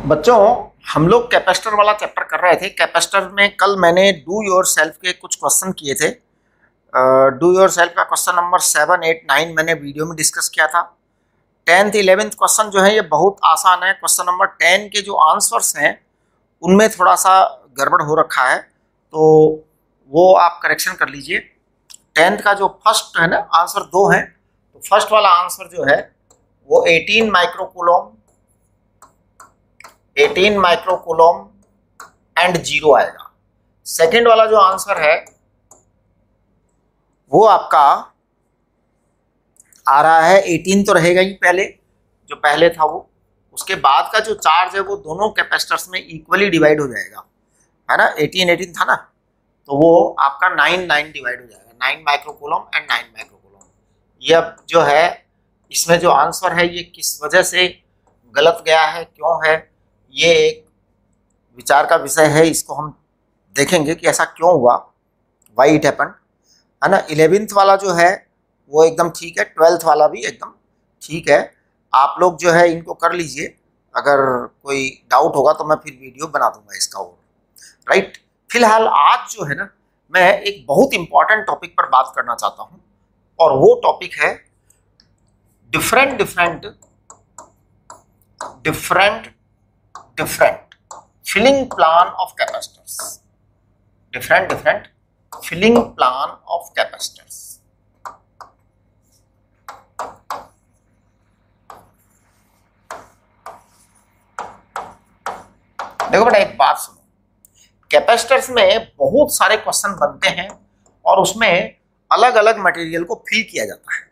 बच्चों, हम लोग कैपेसिटर वाला चैप्टर कर रहे थे। कैपेसिटर में कल मैंने डू योर सेल्फ के कुछ क्वेश्चन किए थे। डू योर सेल्फ का क्वेश्चन नंबर 7, 8, 9 मैंने वीडियो में डिस्कस किया था। 10th 11th क्वेश्चन जो है ये बहुत आसान है। क्वेश्चन नंबर 10 के जो आंसर्स हैं उनमें थोड़ा सा गड़बड़ हो रखा है, तो वो आप करेक्शन कर लीजिए। 10th का जो फर्स्ट है ना, आंसर 2 है, तो फर्स्ट वाला आंसर जो है वो 18 माइक्रोकूलम एंड 0 आएगा। सेकंड वाला जो आंसर है वो आपका आ रहा है 18 तो रहेगा ही, पहले जो पहले था वो, उसके बाद का जो चार्ज है वो दोनों कैपेसिटर्स में इक्वली डिवाइड हो जाएगा, है ना। 18 था ना, तो वो आपका 9 डिवाइड हो जाएगा। 9 माइक्रोकूलम एंड 9 माइक्रोकूलम। ये अब जो है इसमें जो आंसर है ये किस वजह से गलत गया है, क्यों है, ये एक विचार का विषय है। इसको हम देखेंगे कि ऐसा क्यों हुआ, वाई इट हैपेंड, है ना। 11th वाला जो है वो एकदम ठीक है, 12th वाला भी एकदम ठीक है। आप लोग जो है इनको कर लीजिए, अगर कोई डाउट होगा तो मैं फिर वीडियो बना दूंगा इसका और, राइट। फिलहाल आज जो है ना, मैं एक बहुत इंपॉर्टेंट टॉपिक पर बात करना चाहता हूं, और वो टॉपिक है different filling plan of capacitors. Different filling plan of capacitors. देखो बेटा, एक बात सुनो, कैपेसिटर्स में बहुत सारे क्वेश्चन बनते हैं और उसमें अलग अलग मटेरियल को फिल किया जाता है।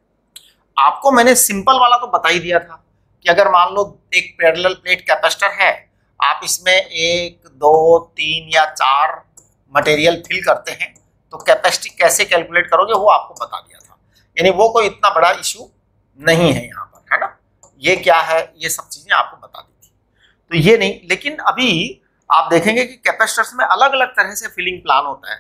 आपको मैंने सिंपल वाला तो बता ही दिया था कि अगर मान लो एक पैरेलल प्लेट कैपेसिटर है, आप इसमें 1, 2, 3 या 4 मटेरियल फिल करते हैं तो कैपेसिटी कैसे कैलकुलेट करोगे वो आपको बता दिया था। यानी वो कोई इतना बड़ा इशू नहीं है यहाँ पर, है ना। ये क्या है, ये सब चीजें आपको बता दी थी, तो ये नहीं। लेकिन अभी आप देखेंगे कि कैपेसिटर्स में अलग अलग तरह से फिलिंग प्लान होता है,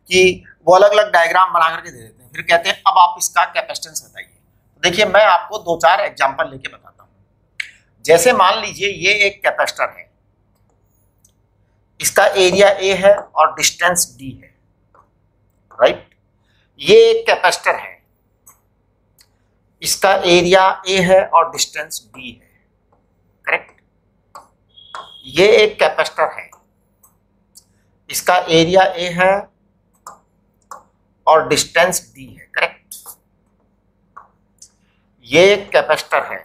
कि वो अलग अलग डायग्राम बना करके दे देते हैं, फिर कहते हैं अब आप इसका कैपेसिटेंस बताइए। तो देखिए, मैं आपको 2-4 एग्जाम्पल लेके बताता हूँ। जैसे मान लीजिए ये एक कैपेसिटर है, इसका एरिया A है और डिस्टेंस D है, राइट। ये एक कैपेसिटर है, इसका एरिया A है और डिस्टेंस D है, करेक्ट। ये एक कैपेसिटर है, इसका एरिया A है और डिस्टेंस D है, करेक्ट। ये एक कैपेसिटर है,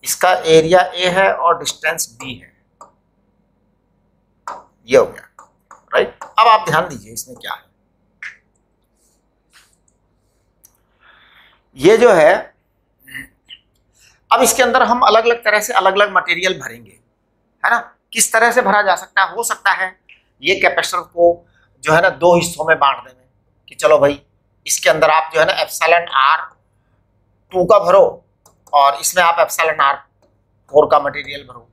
इसका एरिया A है और डिस्टेंस D है, ये हो गया, राइट। अब आप ध्यान दीजिए इसमें क्या है। ये जो है, अब इसके अंदर हम अलग अलग तरह से अलग अलग मटेरियल भरेंगे, है ना। किस तरह से भरा जा सकता है, हो सकता है ये कैपेसिटर को जो है ना 2 हिस्सों में बांट दें, कि चलो भाई इसके अंदर आप जो है ना एप्सिलॉन R2 का भरो और इसमें आप एप्सिलॉन R4 का मटेरियल भरो।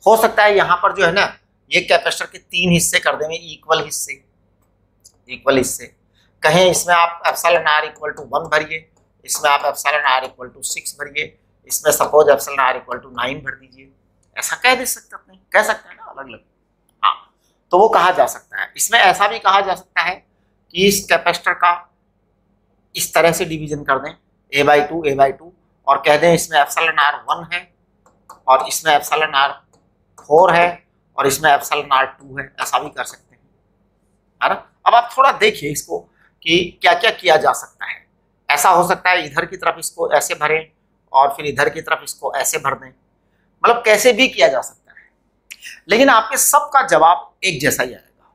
हो सकता है यहाँ पर जो है ना ये कैपेसिटर के 3 हिस्से कर देंगे, इक्वल हिस्से। कहें इसमें आप एप्सिलॉन R = 1 भरिए, इसमें आप एप्सिलॉन R = 6 भरिए, इसमें सपोज एप्सिलॉन R = 9 भर दीजिए। ऐसा कह सकते हैं ना, अलग अलग। हाँ, तो वो कहा जा सकता है। इसमें ऐसा भी कहा जा सकता है कि इस कैपेसिटर का इस तरह से डिवीजन कर दें, A/2 और कह दें इसमें एप्सिलॉन R1 है और इसमें एप्सिलॉन R4 है और इसमें एप्सिलॉन R2 है। ऐसा भी कर सकते हैं, है ना। अब आप थोड़ा देखिए इसको कि क्या क्या किया जा सकता है। ऐसा हो सकता है इधर की तरफ इसको ऐसे भरें और फिर इधर की तरफ इसको ऐसे भर दें, मतलब कैसे भी किया जा सकता है। लेकिन आपके सबका जवाब एक जैसा ही आएगा,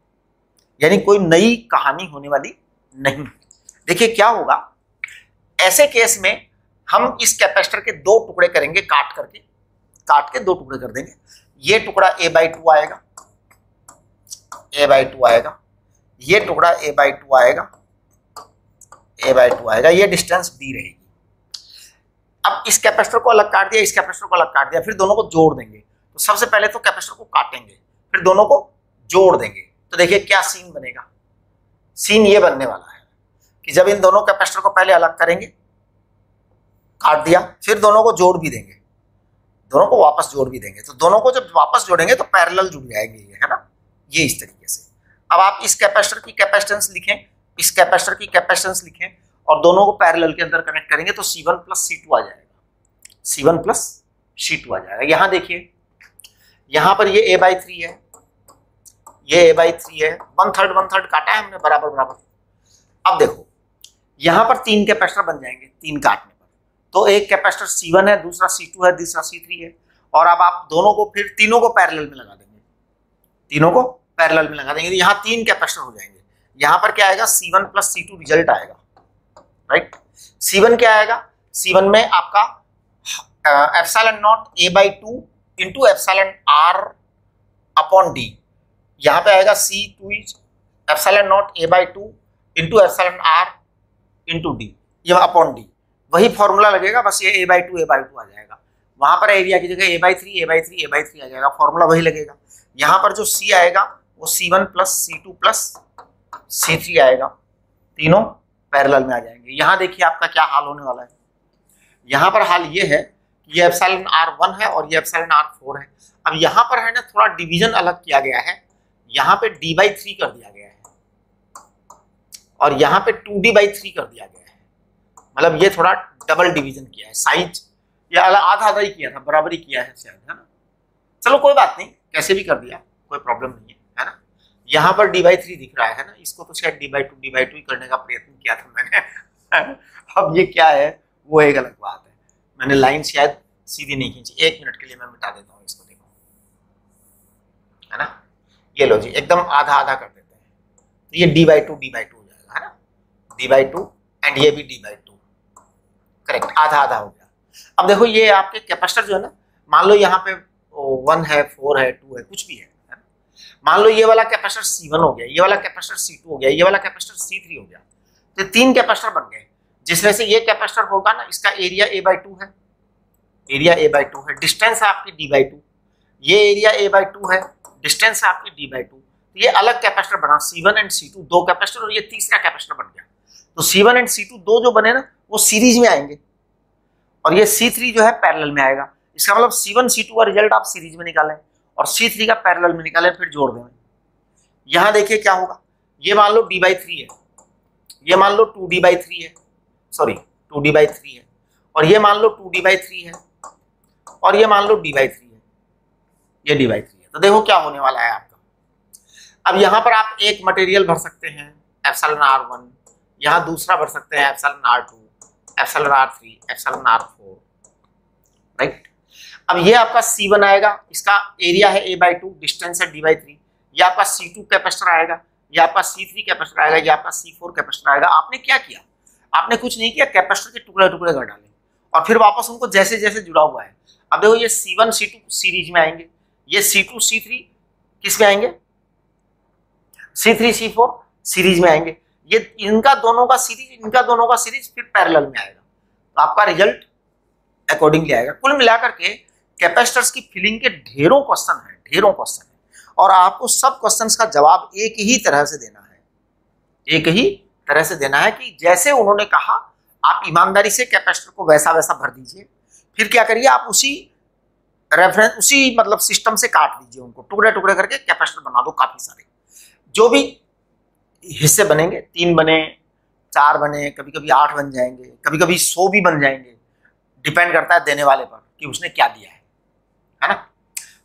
यानी कोई नई कहानी होने वाली नहीं। देखिए क्या होगा, ऐसे केस में हम इस कैपेसिटर के 2 टुकड़े करेंगे, काट के 2 टुकड़े कर देंगे। ये टुकड़ा A/2 आएगा, ये टुकड़ा A/2 आएगा, ये डिस्टेंस D रहेगी। अब इस कैपेसिटर को अलग काट दिया, इस कैपेसिटर को अलग काट दिया, फिर दोनों को जोड़ देंगे। तो सबसे पहले तो कैपेसिटर को काटेंगे, फिर दोनों को जोड़ देंगे। तो देखिए क्या सीन बनेगा। सीन ये बनने वाला है कि जब इन दोनों कैपेसिटर को पहले अलग करेंगे, काट दिया, फिर दोनों को जोड़ भी देंगे। दोनों को वापस जोड़ भी देंगे, तो दोनों को जब वापस जोड़ेंगे तो पैरेलल जुड़ जाएंगे ये, है ना, ये इस तरीके से। अब आप इस कैपेसिटर की कैपेसिटेंस लिखें, इस कैपेसिटर की कैपेसिटेंस लिखें और दोनों को पैरेलल के अंदर कनेक्ट करेंगे तो C1 प्लस C2 आ जाएगा, C1 प्लस C2 आ जाएगा। यहां देखिए, यहां पर ये A/3 है, ये A/3 है, 1/3 काटा है हमने बराबर बराबर। अब देखो यहां पर 3 कैपेसिटर बन जाएंगे 3 काटने पर, तो एक कैपेसिटर C1 है, दूसरा C2 है, तीसरा C3 है, और अब आप दोनों को फिर तीनों को पैरेलल में लगा देंगे, तीनों को पैरेलल में लगा देंगे, तो यहाँ 3 कैपेसिटर हो जाएंगे। यहाँ पर क्या आएगा, C1 प्लस C2 रिजल्ट आएगा, राइट। C1 क्या आएगा, C1 में आपका epsilon not A/2 into epsilon R upon D, यहाँ पे आएगा C2 epsilon not A/2 into epsilon R into D, ये अपॉन D, वही फॉर्मूला लगेगा, बस ये A/2 आ जाएगा। वहां पर एरिया की जगह A/3 आ जाएगा, फॉर्मूला वही लगेगा। यहाँ पर जो C आएगा वो C1 plus C2 plus C3 आएगा, तीनों पैरेलल में आ जाएंगे। यहाँ देखिए आपका क्या हाल होने वाला है, यहाँ पर हाल ये है कि ये एप्सिलॉन R1 है और ये एप्सिलॉन R4 है। अब यहाँ पर है ना थोड़ा डिवीजन अलग किया गया है, यहाँ पे D/3 कर दिया गया है और यहाँ पे 2D/3 कर दिया गया है, मतलब ये थोड़ा डबल डिवीजन किया है, साइज या आधा आधा ही किया था, बराबर ही किया है शायद, है ना। चलो कोई बात नहीं, कैसे भी कर दिया कोई प्रॉब्लम नहीं है ना। यहाँ पर D/3 दिख रहा है ना, इसको तो शायद D/2 ही करने का प्रयत्न किया था मैंने अब ये क्या है वो एक अलग बात है, मैंने लाइन शायद सीधी नहीं खींची। 1 मिनट के लिए मैं मिटा देता हूँ इसको, देखो, है ना। ये लो जी, एकदम आधा आधा कर देते हैं, तो ये D/2 हो जाएगा, है ना, D/2 एंड ये भी D/2, करेक्ट, आधा आधा हो गया। अब देखो ये आपके कैपेसिटर जो है ना, मान लो यहाँ पे 1 है, 4 है, 2 है, कुछ भी है, मान लो ये वाला कैपेसिटर C1 हो गया, ये वाला कैपेसिटर C2 हो गया, ये वाला कैपेसिटर C3 हो गया, तो 3 कैपेसिटर बन गए, जिसमें से ये कैपेसिटर होगा ना, इसका एरिया A/2 है, एरिया A/2 है, डिस्टेंस है आपकी D/2, ये एरिया A/2 है, डिस्टेंस है आपकी D/2, तो ये अलग कैपेसिटर बना, C1 एंड C2 2 कैपेसिटर, और ये तीसरा कैपेसिटर बन गया। तो C1 एंड C2 दो जो बने ना वो सीरीज में आएंगे, और ये C3 जो है पैरेलल में आएगा। इसका मतलब C1 C2 का रिजल्ट आप सीरीज में निकालें और C3 का पैरेलल में निकालें, फिर जोड़ दें। यहां देखिए क्या होगा, ये मान लो D/3 है, ये मान लो 2D/3 है, सॉरी 2D/3 है, और ये मान लो 2D/3 है, और ये मान लो D/3 है, ये D/3 है। तो देखो क्या होने वाला है आपका। अब यहां पर आप एक मटेरियल भर सकते हैं एप्सिलॉन R1, यहां दूसरा भर सकते हैं epsilon R2, epsilon R3, epsilon R4, right. अब ये आपका C1 आएगा, इसका एरिया है A/2, डिस्टेंस है D/3, ये आपका C2 कैपेसिटर आएगा, ये आपका C3 कैपेसिटर आएगा, ये आपका C4 कैपेसिटर आएगा। आपने क्या किया, आपने कुछ नहीं किया, कैपेसिटर के टुकड़े टुकड़े कर डाले और फिर वापस उनको जैसे जैसे जुड़ा हुआ है। अब देखो ये C1 C2 सीरीज में आएंगे, ये C2 C3 किस में आएंगे, C3 C4 सीरीज में आएंगे, ये इनका दोनों का सीरीज फिर पैरेलल में आएगा, तो आपका रिजल्ट अकॉर्डिंगली आएगा। कुल मिलाकर के कैपेसिटर्स की फिलिंग के ढेरों क्वेश्चन है, और आपको सब क्वेश्चंस का जवाब एक ही तरह से देना है, कि जैसे उन्होंने कहा आप ईमानदारी से कैपेसिटर को वैसा वैसा भर दीजिए, फिर क्या करिए आप उसी मतलब सिस्टम से काट दीजिए, उनको टुकड़े टुकड़े करके कैपेसिटर बना दो। काफी सारे जो भी हिस्से बनेंगे, 3 बने, 4 बने, कभी कभी 8 बन जाएंगे, कभी कभी 100 भी बन जाएंगे, डिपेंड करता है देने वाले पर कि उसने क्या दिया है ना।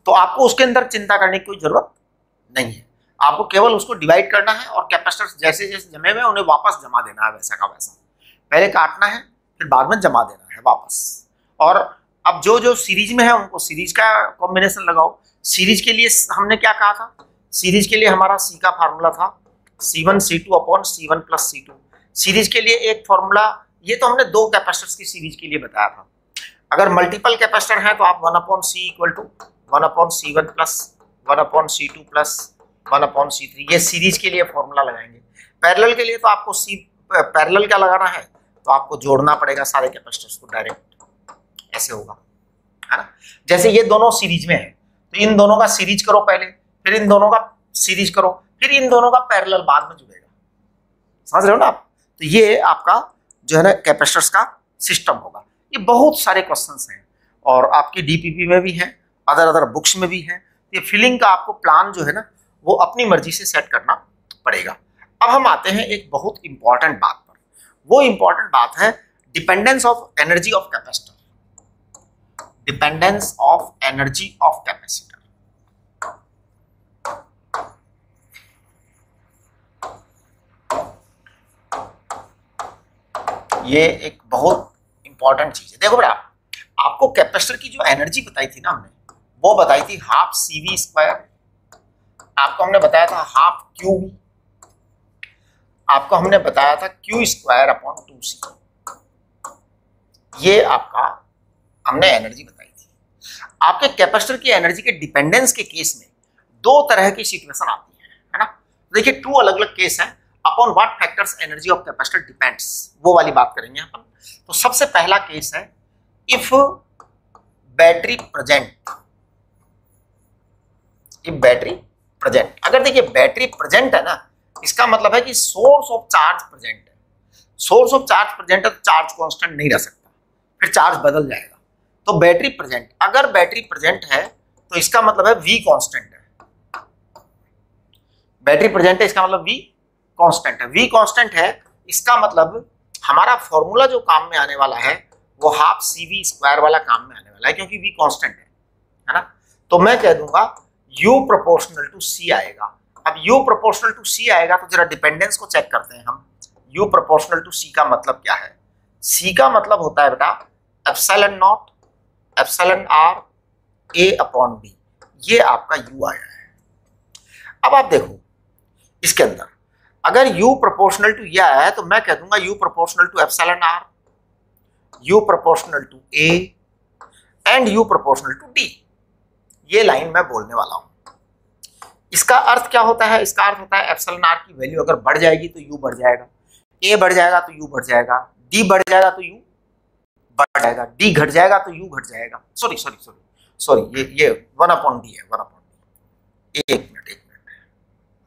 तो आपको उसके अंदर चिंता करने की कोई जरूरत नहीं है, आपको केवल उसको डिवाइड करना है और कैपेसिटर जैसे जैसे जमे हुए उन्हें वापस जमा देना है, वैसा का वैसा, पहले काटना है फिर बाद में जमा देना है वापस। और अब जो जो सीरीज में है उनको सीरीज का कॉम्बिनेशन लगाओ। सीरीज के लिए हमने क्या कहा था, सीरीज के लिए हमारा C का फार्मूला था C1 C2 upon C1 plus C2। Series के लिए एक फॉर्मूला, ये तो हमने 2 कैपेसिटर्स की सीरीज के लिए बताया था। अगर मल्टीपल कैपेसिटर है तो आप 1/C equal to 1/C1 plus 1/C2 plus 1/C3, ये सीरीज के लिए फॉर्मूला लगाएंगे। पैरेलल के लिए तो आपको पैरेलल क्या लगाना है, तो आपको जोड़ना पड़ेगा सारे कैपेसिटर्स को डायरेक्ट, ऐसे होगा, है ना। जैसे ये दोनों सीरीज में है तो इन दोनों का सीरीज करो पहले, फिर इन दोनों का सीरीज करो, फिर इन दोनों का पैरेलल बाद में जुड़ेगा, समझ रहे हो ना आप। तो ये आपका जो है ना कैपेसिटर्स का सिस्टम होगा। ये बहुत सारे क्वेश्चंस हैं और आपकी डीपीपी में भी है, अदर बुक्स में भी है। ये फिलिंग का आपको प्लान जो है ना वो अपनी मर्जी से सेट करना पड़ेगा। अब हम आते हैं एक बहुत इंपॉर्टेंट बात पर। वो इंपॉर्टेंट बात है dependence of energy of capacitor. Dependence of energy of capacitor. ये एक बहुत इंपॉर्टेंट चीज है। देखो बेटा, आपको कैपेसिटर की जो एनर्जी बताई थी ना हमने, वो बताई थी हाफ CV स्क्वायर, आपको हमने बताया था हाफ क्यू, आपको हमने बताया था Q स्क्वायर अपॉन 2C। ये आपका हमने एनर्जी बताई थी। आपके कैपेसिटर की एनर्जी के डिपेंडेंस के केस में दो तरह की सिचुएशन आती है ना। देखिए, टू अलग अलग केस है। Upon what factors energy of capacitor depends, वो वाली बात करेंगे अपन। तो सबसे पहला केस है if battery present. If battery present, अगर देखिए बैटरी प्रेजेंट है ना, इसका मतलब है कि सोर्स ऑफ चार्ज प्रेजेंट है। सोर्स ऑफ चार्ज प्रेजेंट है तो चार्ज कांस्टेंट नहीं रह सकता, फिर चार्ज बदल जाएगा। तो बैटरी प्रेजेंट, अगर बैटरी प्रेजेंट है तो इसका मतलब है V कांस्टेंट है। बैटरी प्रेजेंट है इसका मतलब V कांस्टेंट है। V कांस्टेंट है इसका मतलब हमारा फॉर्मूला जो काम में आने वाला है वो हाफ CV स्क्वायर वाला काम में आने वाला है, क्योंकि V कांस्टेंट है ना। तो मैं कह दूंगा U प्रोपोर्शनल टू C आएगा। अब U प्रोपोर्शनल टू C आएगा तो जरा डिपेंडेंस को चेक करते हैं हम। U प्रोपोर्शनल टू C का मतलब क्या है? C का मतलब होता है बेटा epsilon naught epsilon R A upon B। ये आपका U आया है। अब आप देखो इसके अंदर अगर U प्रोपोर्शनल टू ये आया है तो मैं कह दूंगा U proportional to epsilon R, U proportional to A and U proportional to D। ये लाइन मैं बोलने वाला हूं। इसका अर्थ क्या होता है? इसका अर्थ होता है एप्सिलॉन R की वैल्यू अगर बढ़ जाएगी तो U बढ़ जाएगा, A बढ़ जाएगा तो U बढ़ जाएगा, D बढ़ जाएगा तो U बढ़ जाएगा, D घट जाएगा तो U घट जाएगा। सॉरी ये 1/D है, 1/D। एक मिनट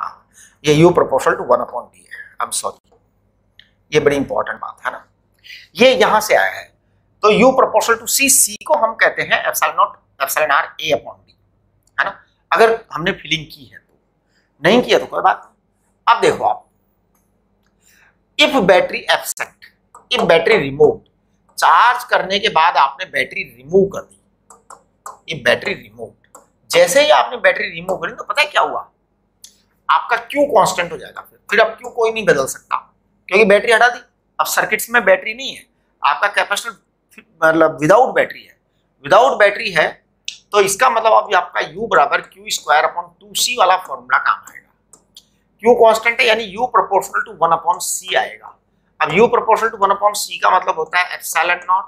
हाँ, ये U प्रोपोर्शनल टू 1/D है। आई एम सॉरी, ये बड़ी इंपॉर्टेंट बात है ना। ये यहां से आया है। तो U प्रोपोर्शनल टू C को हम कहते हैं epsilon naught epsilon R A upon D, है ना। अगर हमने फिलिंग की है तो, नहीं किया तो कोई बात नहीं। अब देखो आप, if battery absent, if battery remove, charge करने के बाद आपने बैटरी रिमूव कर दी, ये बैटरी रिमूव, जैसे ही आपने बैटरी रिमूव करी तो पता है क्या हुआ? आपका Q कांस्टेंट हो जाएगा। फिर अब Q कोई नहीं बदल सकता क्योंकि बैटरी हटा दी। अब सर्किट्स में बैटरी नहीं है, आपका कैपेसिटर मतलब विदाउट बैटरी है। विदाउट बैटरी है तो इसका मतलब अब आपका U बराबर Q स्क्वायर अपॉन 2C वाला फॉर्मूला काम आएगा। Q कांस्टेंट है यानी U प्रोपोर्शनल टू 1/C आएगा। अब U प्रोपोर्शनल टू 1/C का मतलब होता है epsilon naught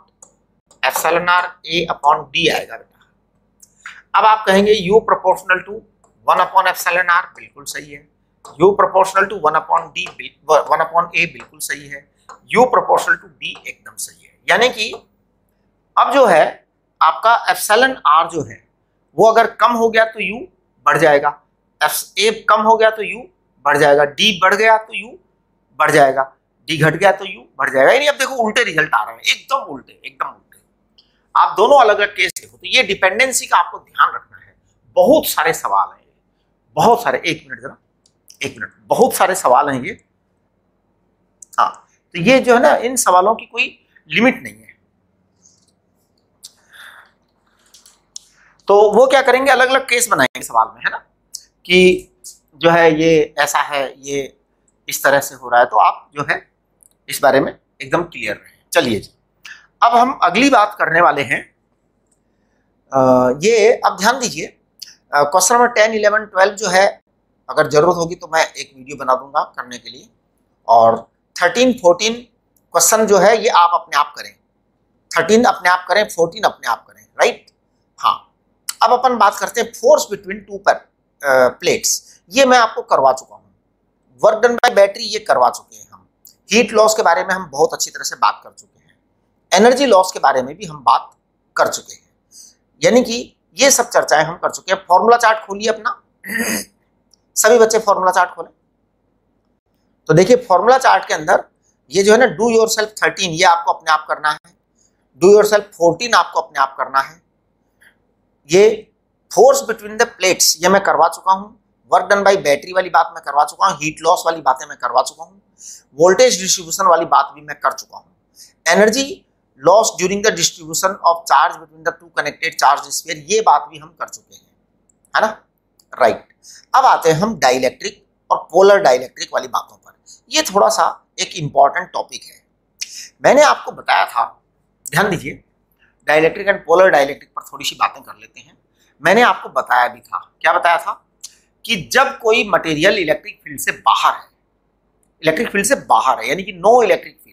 epsilon R A upon D आएगा बेटा। अब आप कहेंगे U प्रोपोर्शनल टू 1/एप्सिलॉन R, बिल्कुल सही है। U proportional to 1/D 1/A बिल्कुल सही है। U प्रोपोर्शनल टू D एकदम सही है। यानी कि अब जो है आपका एप्सिलॉन R जो है वो अगर कम हो गया तो U बढ़ जाएगा, A कम हो गया तो U बढ़ जाएगा, D बढ़ गया तो U बढ़ जाएगा, D घट गया तो U बढ़ जाएगा। यानी अब देखो उल्टे रिजल्ट आ रहे हैं, एकदम उल्टे, एकदम उल्टे। आप दोनों अलग अलग केस देखो। तो ये डिपेंडेंसी का आपको ध्यान रखना है। बहुत सारे सवाल हैं, बहुत सारे, एक मिनट, बहुत सारे सवाल हैं ये। हाँ, तो ये जो है ना, इन सवालों की कोई लिमिट नहीं है। तो वो क्या करेंगे, अलग अलग केस बनाएंगे सवाल में, है ना, कि जो है ये ऐसा है, ये इस तरह से हो रहा है। तो आप जो है इस बारे में एकदम क्लियर रहें। चलिए जी, अब हम अगली बात करने वाले हैं। ये अब ध्यान दीजिए, क्वेश्चन नंबर 10, 11, 12 जो है, अगर जरूरत होगी तो मैं एक वीडियो बना दूंगा करने के लिए। और 13, 14 क्वेश्चन जो है ये आप अपने आप करें। 13 अपने आप करें, 14 अपने आप करें, राइट। हाँ, अब अपन बात करते हैं फोर्स बिटवीन टू प्लेट्स। ये मैं आपको करवा चुका हूँ। वर्क डन बाय बैटरी ये करवा चुके हैं हम। हीट लॉस के बारे में हम बहुत अच्छी तरह से बात कर चुके हैं। एनर्जी लॉस के बारे में भी हम बात कर चुके हैं। यानी कि ये सब चर्चाएं हम कर चुके हैं। फॉर्मूला चार्ट खोलिए अपना, सभी बच्चे फॉर्मूला चार्ट खोलें। तो देखिए फॉर्मूला चार्ट के अंदर ये जो है ना, डू योरसेल्फ 13, ये आपको अपने आप करना है। डू योरसेल्फ 14 आपको अपने आप करना है। ये फोर्स बिटवीन द प्लेट्स ये मैं करवा चुका हूं। वर्क डन बाई बैटरी वाली बात मैं करवा चुका हूं। हीट लॉस वाली बातें मैं करवा चुका हूं। वोल्टेज डिस्ट्रीब्यूशन वाली बात भी मैं कर चुका हूं। Energy loss during the distribution of charge between the two connected charge sphere ये बात भी हम कर चुके हैं, है ना, राइट। अब आते हैं हम डाइलेक्ट्रिक और पोलर डाइलेक्ट्रिक वाली बातों पर। ये थोड़ा सा एक इंपॉर्टेंट टॉपिक है। मैंने आपको बताया था, ध्यान दीजिए, डाइलेक्ट्रिक एंड पोलर डाइलेक्ट्रिक पर थोड़ी सी बातें कर लेते हैं। मैंने आपको बताया भी था, क्या बताया था, कि जब कोई मटेरियल इलेक्ट्रिक फील्ड से बाहर है, इलेक्ट्रिक फील्ड से बाहर है यानी कि नो इलेक्ट्रिक फील्ड,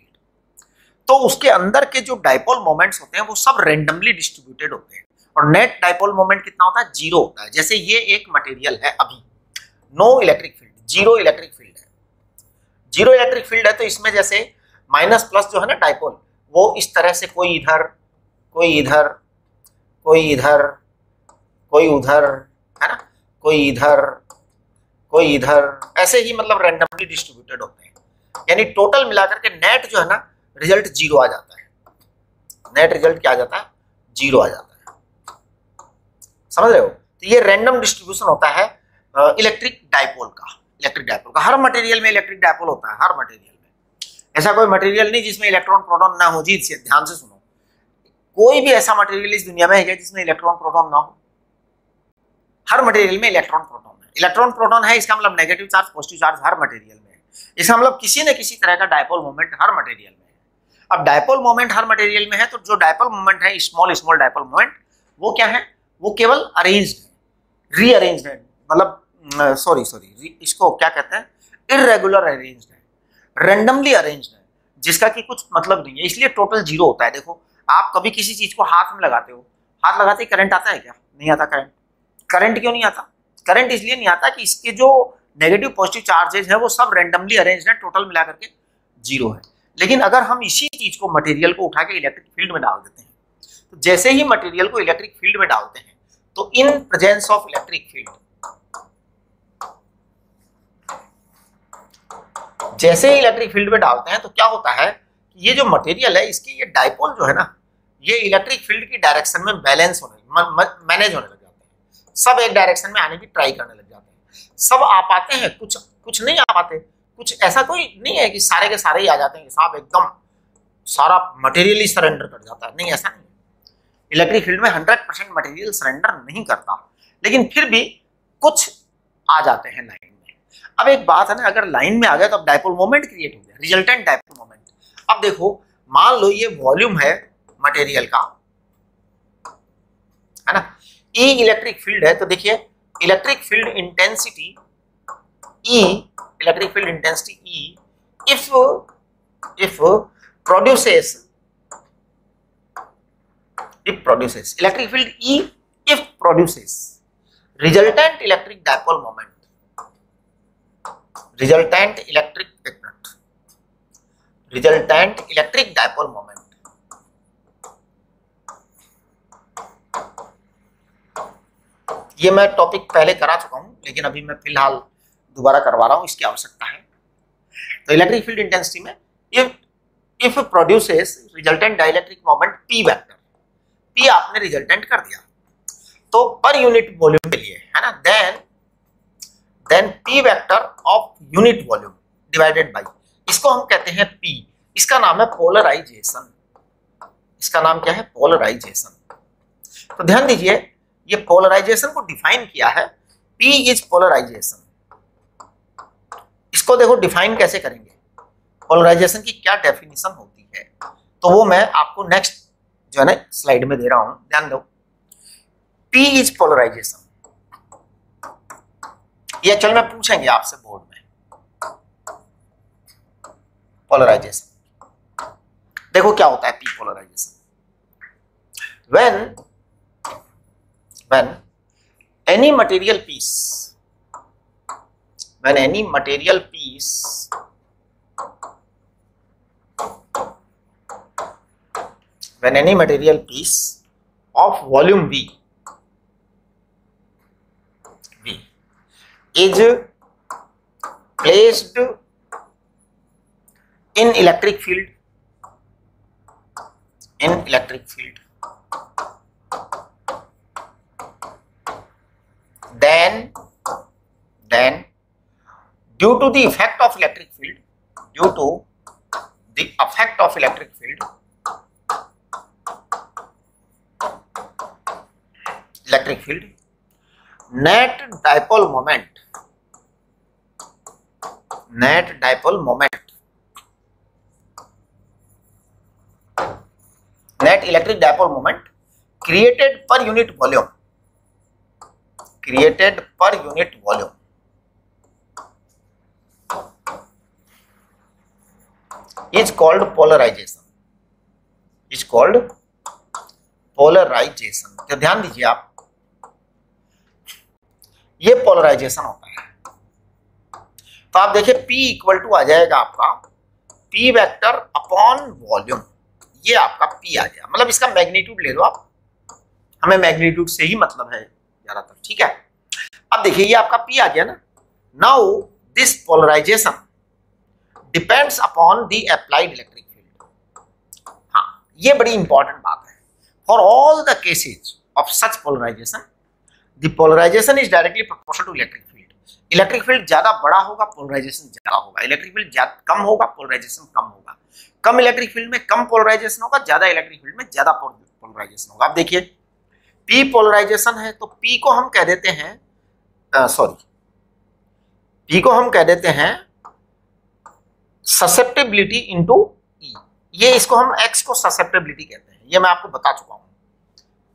तो उसके अंदर के जो डाइपोल मोमेंट्स होते हैं वो सब रैंडमली डिस्ट्रीब्यूटेड होते हैं और नेट डाइपोल मोमेंट कितना होता है, 0 होता है। जैसे ये एक मटेरियल है, अभी no electric field, 0 electric field है, 0 इलेक्ट्रिक फील्ड है, तो इसमें जैसे माइनस प्लस जो है ना डाइपोल, वो इस तरह से कोई इधर कोई इधर कोई इधर कोई उधर, है ना, कोई इधर कोई इधर, ऐसे ही मतलब रैंडमली डिस्ट्रीब्यूटेड होते हैं। यानी टोटल मिलाकर के नेट जो है ना रिजल्ट 0 आ जाता है। नेट रिजल्ट क्या आ जाता है, 0 आ जाता है। समझ रहे हो? तो ये रैंडम डिस्ट्रीब्यूशन होता है इलेक्ट्रिक डाइपोल का। इलेक्ट्रिक डाइपोल का हर मटेरियल में इलेक्ट्रिक डाइपोल होता है, हर मटेरियल में। ऐसा कोई मटेरियल नहीं जिसमें इलेक्ट्रॉन प्रोटॉन ना हो। जी ध्यान से सुनो, कोई भी ऐसा मटेरियल इस दुनिया में है जिसमें इलेक्ट्रॉन प्रोटॉन ना हो। हर मटेरियल में इलेक्ट्रॉन प्रोटॉन है। इलेक्ट्रॉन प्रोटॉन है इसका मतलब नेगेटिव चार्ज पॉजिटिव चार्ज हर मटेरियल में है। इसका मतलब किसी न किसी तरह का डाइपोल मोमेंट हर मटेरियल में है। अब डाइपोल मोमेंट हर मटेरियल में है, तो जो डाइपोल मोमेंट है, स्मॉल स्मॉल डाइपोल मोमेंट, वो क्या है, वो केवल अरेंज्ड है, रीअरेंज्ड है, मतलब सॉरी इसको क्या कहते हैं, इर्रेगुलर अरेंज्ड है, रैंडमली अरेंज्ड है, जिसका कि कुछ मतलब नहीं है, इसलिए टोटल 0 होता है। देखो आप कभी किसी चीज को हाथ में लगाते हो, हाथ लगाते ही करंट आता है क्या, नहीं आता करंट। करंट क्यों नहीं आता, करंट इसलिए नहीं आता कि इसके जो नेगेटिव पॉजिटिव चार्जेज है वो सब रैंडमली अरेंज्ड है, टोटल मिला करके 0 है। लेकिन अगर हम इसी चीज को, मटेरियल को उठा के इलेक्ट्रिक फील्ड में डाल देते हैं, तो जैसे ही मटेरियल को इलेक्ट्रिक फील्ड में डालते हैं, तो इन प्रेजेंस ऑफ इलेक्ट्रिक फील्ड, जैसे ही इलेक्ट्रिक फील्ड में डालते हैं तो क्या होता है, ये जो मटेरियल है इसकी ये डाइपोल जो है ना, ये इलेक्ट्रिक फील्ड की डायरेक्शन में बैलेंस होने, मैनेज होने लग जाते हैं। सब एक डायरेक्शन में आने की ट्राई करने लग जाते हैं। सब आ पाते हैं, कुछ नहीं आ पाते। कुछ ऐसा कोई नहीं है कि सारे के सारे ही आ जाते हैं, साहब एकदम सारा मटेरियल ही सरेंडर कर जाता है, नहीं, ऐसा नहीं। इलेक्ट्रिक फील्ड में 100% मटेरियल सरेंडर नहीं करता, लेकिन फिर भी कुछ आ जाते हैं लाइन में। अब एक बात है ना, अगर लाइन में आ गया तो अब डाइपोल मोमेंट क्रिएट हो गया, रिजल्टेंट डाइपोल मोमेंट। अब देखो, मान लो ये वॉल्यूम है मटेरियल का, है ना, ई इलेक्ट्रिक फील्ड है, तो देखिए electric field intensity E, electric field intensity E if produces electric field E if produces resultant electric dipole moment, resultant electric dipole moment. ये मैं टॉपिक पहले करा चुका हूं, लेकिन अभी मैं फिलहाल दोबारा करवा रहा हूं, इसकी आवश्यकता है। तो इलेक्ट्रिक फील्ड इंटेंसिटी में if produces resultant dielectric moment P vector, P आपने रिजल्टेंट कर दिया, तो पर यूनिट वॉल्यूम के लिए, है ना, then P vector of unit volume divided by, इसको हम कहते हैं पी। इसका नाम है पोलराइजेशन। इसका नाम क्या है, पोलराइजेशन। तो ध्यान दीजिए, ये पोलराइजेशन को डिफाइन किया है, P इज पोलराइजेशन। इसको देखो डिफाइन कैसे करेंगे, पोलराइजेशन की क्या डेफिनेशन होती है, तो वो मैं आपको नेक्स्ट जो है ना स्लाइड में दे रहा हूं, ध्यान दो। P इज पोलराइजेशन, ये एक्चुअल में पूछेंगे आपसे बोर्ड में। पोलराइजेशन देखो क्या होता है, P polarization, when any material piece of volume V is placed in electric field, in electric field, then due to the effect of electric field, due to the effect of electric field, net dipole moment, net electric dipole moment created per unit volume is called polarization, तो ध्यान दीजिए आप, ये polarisation होता है। तो आप देखिए P इक्वल टू आ जाएगा आपका P वेक्टर अपॉन वॉल्यूम, ये आपका P आ गया, मतलब इसका मैग्नीट्यूड ले लो आप, हमें मैग्नीट्यूड से ही मतलब है ज्यादातर, ठीक है। अब देखिए ये आपका P आ गया ना। Now this polarization depends upon the applied electric field. हाँ, ये बड़ी इंपॉर्टेंट बात है। For all the cases of such polarization, the polarization is directly proportional to electric field. Electric field ज्यादा बड़ा होगा, पोलराइजेशन ज्यादा होगा। इलेक्ट्रिक फील्ड कम होगा, पोलराइजेशन कम होगा। कम इलेक्ट्रिक फील्ड में कम पोलराइजेशन होगा, ज्यादा इलेक्ट्रिक फील्ड में ज्यादा पोलराइजेशन होगा। अब देखिए P पोलराइजेशन है, तो P को हम कह देते हैं P को हम कह देते हैं ससेप्टेबिलिटी इनटू E। ये इसको हम X को ससेप्टेबिलिटी कहते हैं, ये मैं आपको बता चुका हूं।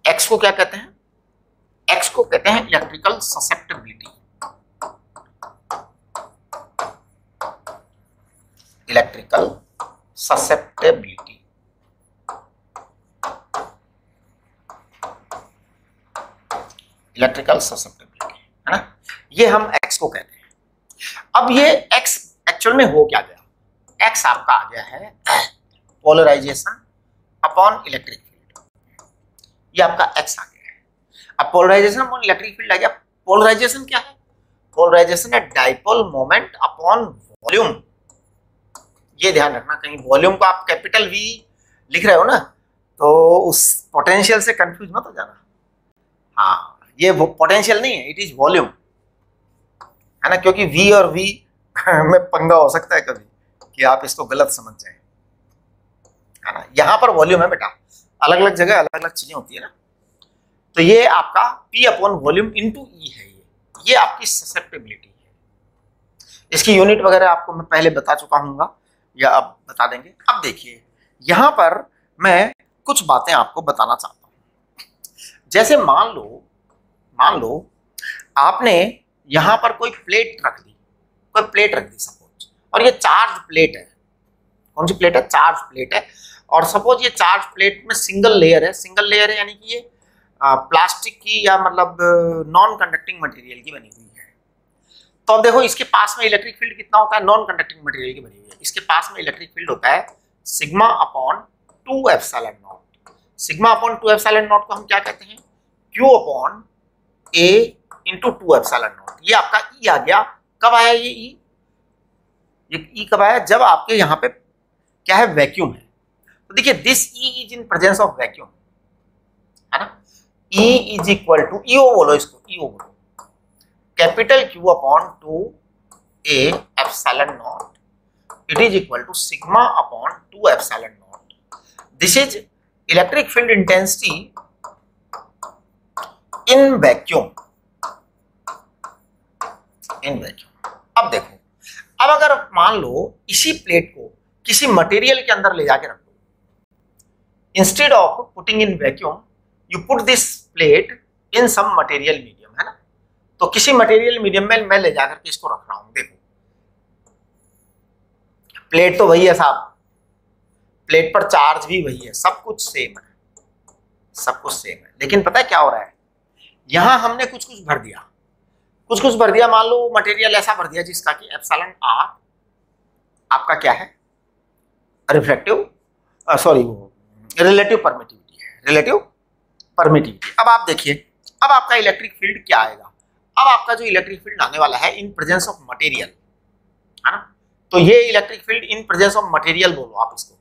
X को क्या कहते हैं? X को कहते हैं इलेक्ट्रिकल ससेप्टेबिलिटी, इलेक्ट्रिकल ससेप्टेबिलिटी। है ना, ये हम X को कहते हैं। अब ये X एक्चुअल में हो क्या गया? X आपका आ गया है पोलराइजेशन अपॉन इलेक्ट्रिक फील्ड, ये आपका X आ गया है। अब पोलराइजेशन अपॉन इलेक्ट्रिक फील्ड आ गया। पोलराइजेशन क्या है? पोलराइजेशन है डाइपोल मोमेंट अपॉन वॉल्यूम। ये ध्यान रखना, कहीं वॉल्यूम को आप कैपिटल V लिख रहे हो ना, तो उस पोटेंशियल से कंफ्यूज मत हो जाना। हाँ, ये पोटेंशियल नहीं है, इट इज वॉल्यूम, है ना, क्योंकि V और V में पंगा हो सकता है कभी कि आप इसको गलत समझ जाए, है ना। यहाँ पर वॉल्यूम है बेटा, अलग अलग जगह अलग अलग चीजें होती है ना। तो ये आपका P upon volume into E है, ये आपकी ससेप्टेबिलिटी है। इसकी यूनिट वगैरह आपको मैं पहले बता चुका हूँ या अब बता देंगे। अब देखिए यहाँ पर मैं कुछ बातें आपको बताना चाहता हूँ। जैसे मान लो आपने यहाँ पर कोई प्लेट रख दी, सपोज, और ये चार्ज प्लेट है। कौन सी प्लेट है? चार्ज प्लेट है। और सपोज ये चार्ज प्लेट में सिंगल लेयर है, यानी कि ये प्लास्टिक की या मतलब नॉन कंडक्टिंग मटेरियल की बनी हुई है। तो अब देखो इसके पास में इलेक्ट्रिक फील्ड कितना होता है? नॉन कंडक्टिंग मटेरियल की बनी हुई है, इसके पास में इलेक्ट्रिक फील्ड होता है sigma upon 2 epsilon not. Sigma upon 2 epsilon not को हम क्या कहते हैं? Q upon A into 2 epsilon not. ये आपका E आ गया। कब आया ये E? ये E कब आया? जब आपके यहाँ पे क्या है? वैक्यूम है। तो देखिए this E is in presence of vacuum, है ना। E is equal to, E O बोलो इसको, ईओ बोलो, capital Q upon 2A epsilon naught, it is equal to sigma upon 2 epsilon naught. This is electric field intensity in vacuum. अब देखो, अब अगर मान लो इसी प्लेट को किसी मटेरियल के अंदर ले जाके रख दो, instead of putting in vacuum you put this plate in some material medium, है ना। तो किसी मटेरियल मीडियम में मैं ले जाकर के इसको रख रहा हूं। देखो प्लेट तो वही है साहब, प्लेट पर चार्ज भी वही है, सब कुछ सेम है, लेकिन पता है क्या हो रहा है? यहां हमने कुछ भर दिया, मान लो मटेरियल ऐसा भर दिया जिसका कि एप्सिलॉन R आपका क्या है? Relative permittivity. अब आप देखिए, अब आपका इलेक्ट्रिक फील्ड क्या आएगा? अब आपका जो इलेक्ट्रिक फील्ड आने वाला है इन प्रेजेंस ऑफ मटेरियल, है ना। तो ये electric field in presence of material बोलो आप इसको,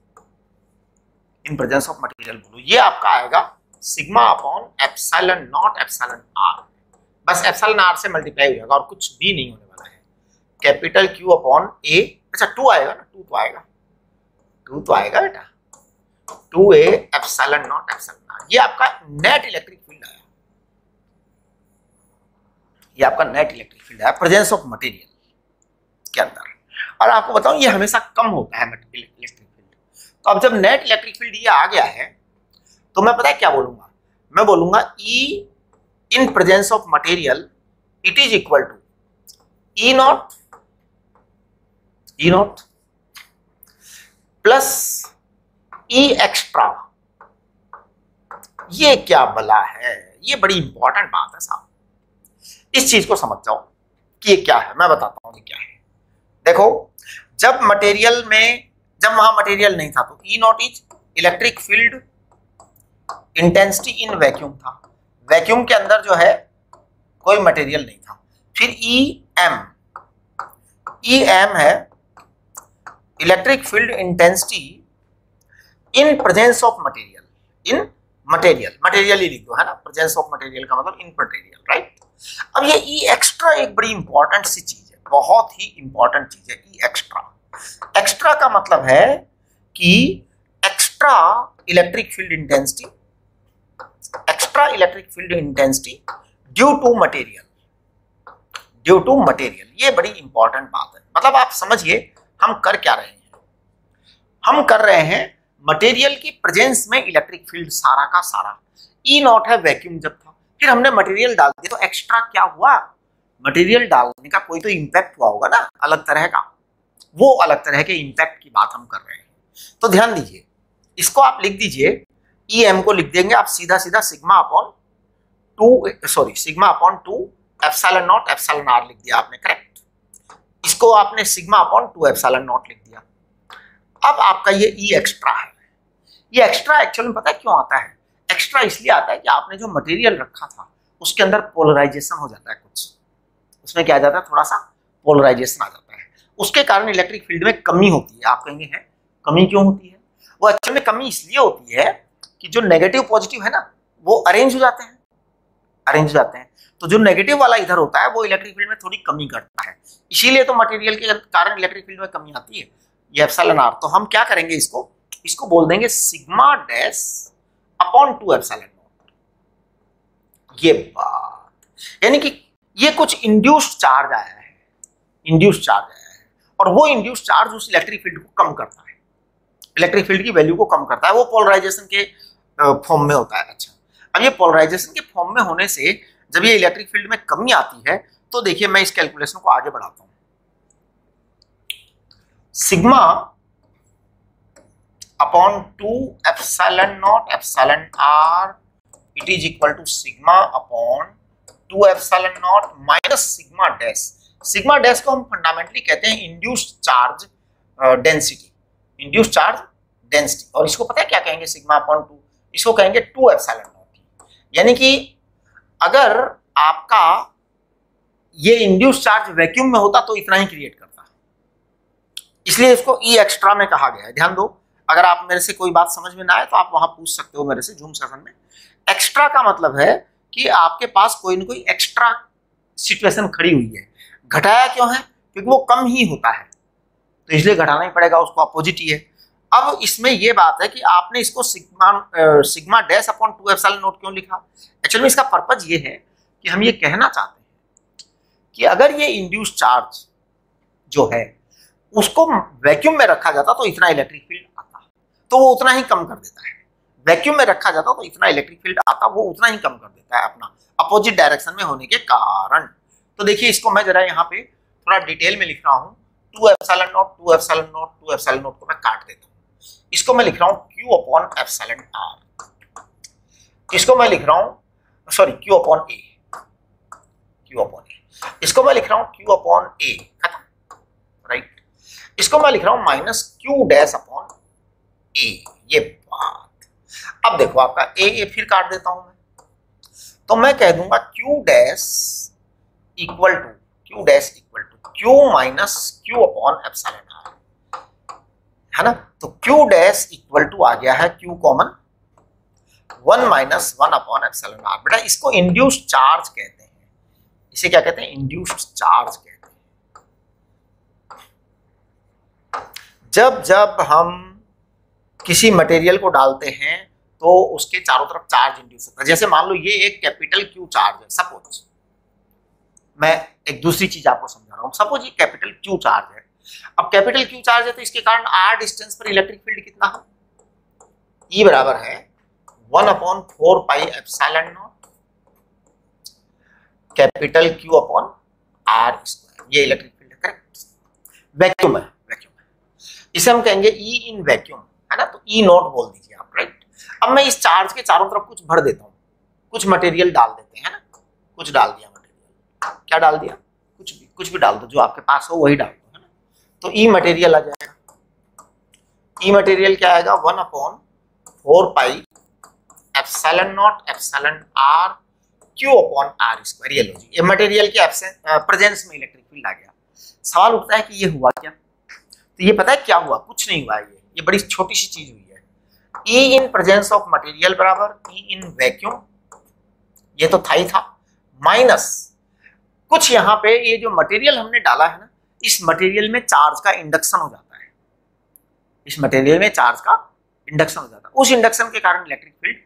इन प्रेजेंस ऑफ मटेरियल बोलो, ये आपका आएगा sigma upon epsilon naught epsilon R, बस एप्सिलॉन आर से मल्टीप्लाई हो जाएगा और कुछ भी नहीं होने वाला है। कैपिटल क्यू अपॉन ए, अच्छा 2 आएगा ना, 2 तो आएगा, 2 तो आएगा बेटा, 2a epsilon naught epsilon are. ये आपका नेट इलेक्ट्रिक फील्ड आया, ये आपका नेट इलेक्ट्रिक फील्ड है प्रेजेंस ऑफ मटेरियल के अंदर। और आपको बताऊं ये हमेशा कम होता है इलेक्ट्रिक फील्ड। तो अब जब नेट इलेक्ट्रिक फील्ड ये आ गया है तो मैं पता है क्या बोलूंगा, मैं बोलूंगा E in presence of material it is equal to E naught plus E extra. ये क्या बला है, ये बड़ी इंपॉर्टेंट बात है साहब, इस चीज को समझ जाओ कि ये क्या है। मैं बताता हूं ये क्या है। देखो जब मटेरियल में, जब वहां मटेरियल नहीं था तो E not is electric field intensity in vacuum था, वैक्यूम के अंदर जो है कोई मटेरियल नहीं था। फिर E m है electric field intensity in presence of material, in material ही लिख दो, है ना, प्रेजेंस ऑफ मटेरियल का मतलब इन मटेरियल, राइट। अब ये E एक्स्ट्रा एक बड़ी इंपॉर्टेंट सी चीज है, बहुत ही इंपॉर्टेंट चीज है E एक्स्ट्रा। एक्स्ट्रा का मतलब है कि extra electric field intensity, extra electric field intensity due to material, ये बड़ी इंपॉर्टेंट बात है। मतलब आप समझिए हम कर क्या रहे हैं, हम कर रहे हैं मटेरियल की प्रेजेंस में इलेक्ट्रिक फील्ड सारा का सारा। E नॉट है वैक्यूम जब था, फिर हमने मटेरियल डाल दिया तो एक्स्ट्रा क्या हुआ, मटेरियल डालने का कोई तो इंपैक्ट हुआ होगा ना, अलग तरह का, वो अलग तरह के इंपैक्ट की बात हम कर रहे हैं। तो ध्यान दीजिए, इसको आप लिख दीजिए, EM को लिख देंगे आप सीधा सीधा sigma upon 2 epsilon naught epsilon R लिख दिया आपने, करेक्ट। इसको आपने सिग्मा अपॉन 2 एप्सिलॉन नॉट लिख दिया। अब आपका ये E एक्स्ट्रा है, ये एक्स्ट्रा एक्चुअल में पता है क्यों आता है, एक्स्ट्रा इसलिए आता है कि आपने जो मटेरियल रखा था उसके अंदर पोलराइजेशन हो जाता है, कुछ उसमें क्या आ जाता है, थोड़ा सा पोलराइजेशन आ जाता है, उसके कारण इलेक्ट्रिक फील्ड में कमी होती है। आप कहेंगे है कमी क्यों होती है, वो एक्चुअल में कमी इसलिए होती है कि जो नेगेटिव पॉजिटिव है ना वो अरेंज हो जाते हैं, तो जो नेगेटिव वाला इधर होता है वो इलेक्ट्रिक फील्ड में थोड़ी कमी करता है, इसीलिए तो मटेरियल के कारण इलेक्ट्रिक फील्ड में कमी आती है, ये एप्सिलॉन आर। तो हम क्या करेंगे, इसको बोल देंगे sigma dash upon 2 epsilon not. ये बात यानी कि ये कुछ इंड्यूस्ड चार्ज आया है, और वो इंड्यूस्ड चार्ज उस इलेक्ट्रिक फील्ड को कम करता है, इलेक्ट्रिक फील्ड की वैल्यू को कम करता है, वो पोलराइजेशन के फॉर्म में होता है। अच्छा, अब ये पोलराइजेशन के फॉर्म में होने से जब ये इलेक्ट्रिक फील्ड में कमी आती है तो देखिए मैं इस कैलकुलेशन को आगे बढ़ाता हूं। Sigma upon 2 epsilon naught epsilon R it is equal to sigma upon 2 epsilon naught minus sigma dash. Sigma dash को हम फंडामेंटली कहते हैं इंड्यूस्ड चार्ज डेंसिटी, और इसको पता है क्या कहेंगे, सिग्मा अपॉन 2, इसको कहेंगे 2 एप्सिलॉन नॉट। यानी कि अगर आपका ये इंड्यूस्ड चार्ज वैक्यूम में होता तो इतना ही क्रिएट करता, इसलिए इसको E एक्स्ट्रा में कहा गया है। ध्यान दो, अगर आप मेरे से कोई बात समझ में ना आए तो आप वहां पूछ सकते हो मेरे से जूम सेशन में। एक्स्ट्रा का मतलब है कि आपके पास कोई ना कोई एक्स्ट्रा सिचुएशन खड़ी हुई है, घटाया क्यों है, क्योंकि वो कम ही होता है तो इसलिए घटाना ही पड़ेगा, उसको अपोजिट ही है। अब इसमें ये बात है कि आपने इसको sigma dash upon 2 epsilon not क्यों लिखा, एक्चुअली में इसका पर्पज ये है कि हम ये कहना चाहते हैं कि अगर ये इंड्यूस्ड चार्ज जो है उसको वैक्यूम में रखा जाता तो इतना इलेक्ट्रिक फील्ड आता, तो वो उतना ही कम कर देता है। वैक्यूम में रखा जाता तो इतना इलेक्ट्रिक फील्ड आता, वो उतना ही कम कर देता है अपना अपोजिट डायरेक्शन में होने के कारण। तो देखिए इसको मैं जरा यहाँ पे थोड़ा डिटेल में लिख रहा हूँ, 2 एप्सिलॉन नॉट को मैं काट देता हूँ, इसको मैं लिख रहा हूँ Q अपॉन एप्सिलॉन आर, इसको मैं लिख रहा हूँ Q अपॉन ए, इसको मैं लिख रहा हूँ Q अपॉन ए, खत्म, राइट। इसको मैं लिख रहा हूँ माइनस Q डैश अपॉन ए, ये बात। अब देखो आपका ए फिर काट देता हूं मैं, तो मैं कह दूंगा Q dash equal to Q minus Q upon epsilon R, है ना। तो Q डैश इक्वल टू आ गया है Q common 1 minus 1 upon epsilon R. बेटा इसको इंड्यूस्ड चार्ज कहते हैं, इसे क्या कहते हैं, इंड्यूस्ड चार्ज कहते हैं। जब जब हम किसी मटेरियल को डालते हैं तो उसके चारों तरफ चार्ज इंड्यूस होता है। जैसे मान लो ये एक कैपिटल Q चार्ज है, सपोज मैं एक दूसरी चीज आपको समझा रहा हूं, सपोज ये कैपिटल Q चार्ज है। अब कैपिटल Q चार्ज है तो इसके कारण r डिस्टेंस पर इलेक्ट्रिक फील्ड कितना है, E बराबर है 1/4 pi epsilon not capital Q upon r square. ये इलेक्ट्रिक फील्ड है, करेक्ट। वैक्यूम है, वैक्यूम है, इसे हम कहेंगे E इन वैक्यूम, है ना। तो E नॉट बोल दीजिए आप, राइट। अब मैं इस चार्ज के चारों तरफ कुछ भर देता हूं, कुछ मटेरियल डाल देते हैं ना, कुछ डाल दिया मटेरियल, क्या डाल दिया, कुछ भी डाल दो, जो आपके पास हो वही डाल दो, है ना। तो E मटेरियल आ जाएगा, E मटेरियल क्या आएगा 1/4 pi epsilon naught epsilon r Q upon r square. ये लो जी, ये मटेरियल के प्रेजेंस में इलेक्ट्रिक फील्ड आ गया। सवाल उठता है कि ये हुआ क्या, तो ये पता है क्या हुआ, कुछ नहीं हुआ, ये बड़ी छोटी सी चीज हुई है। E in presence of material बराबर E इन वैक्यूम, ये तो था ही था, माइनस कुछ यहाँ पे ये जो मटेरियल हमने डाला है ना, इस मटेरियल में चार्ज का इंडक्शन हो जाता है, इस मटेरियल में चार्ज का इंडक्शन हो जाता है। उस इंडक्शन के कारण इलेक्ट्रिक फील्ड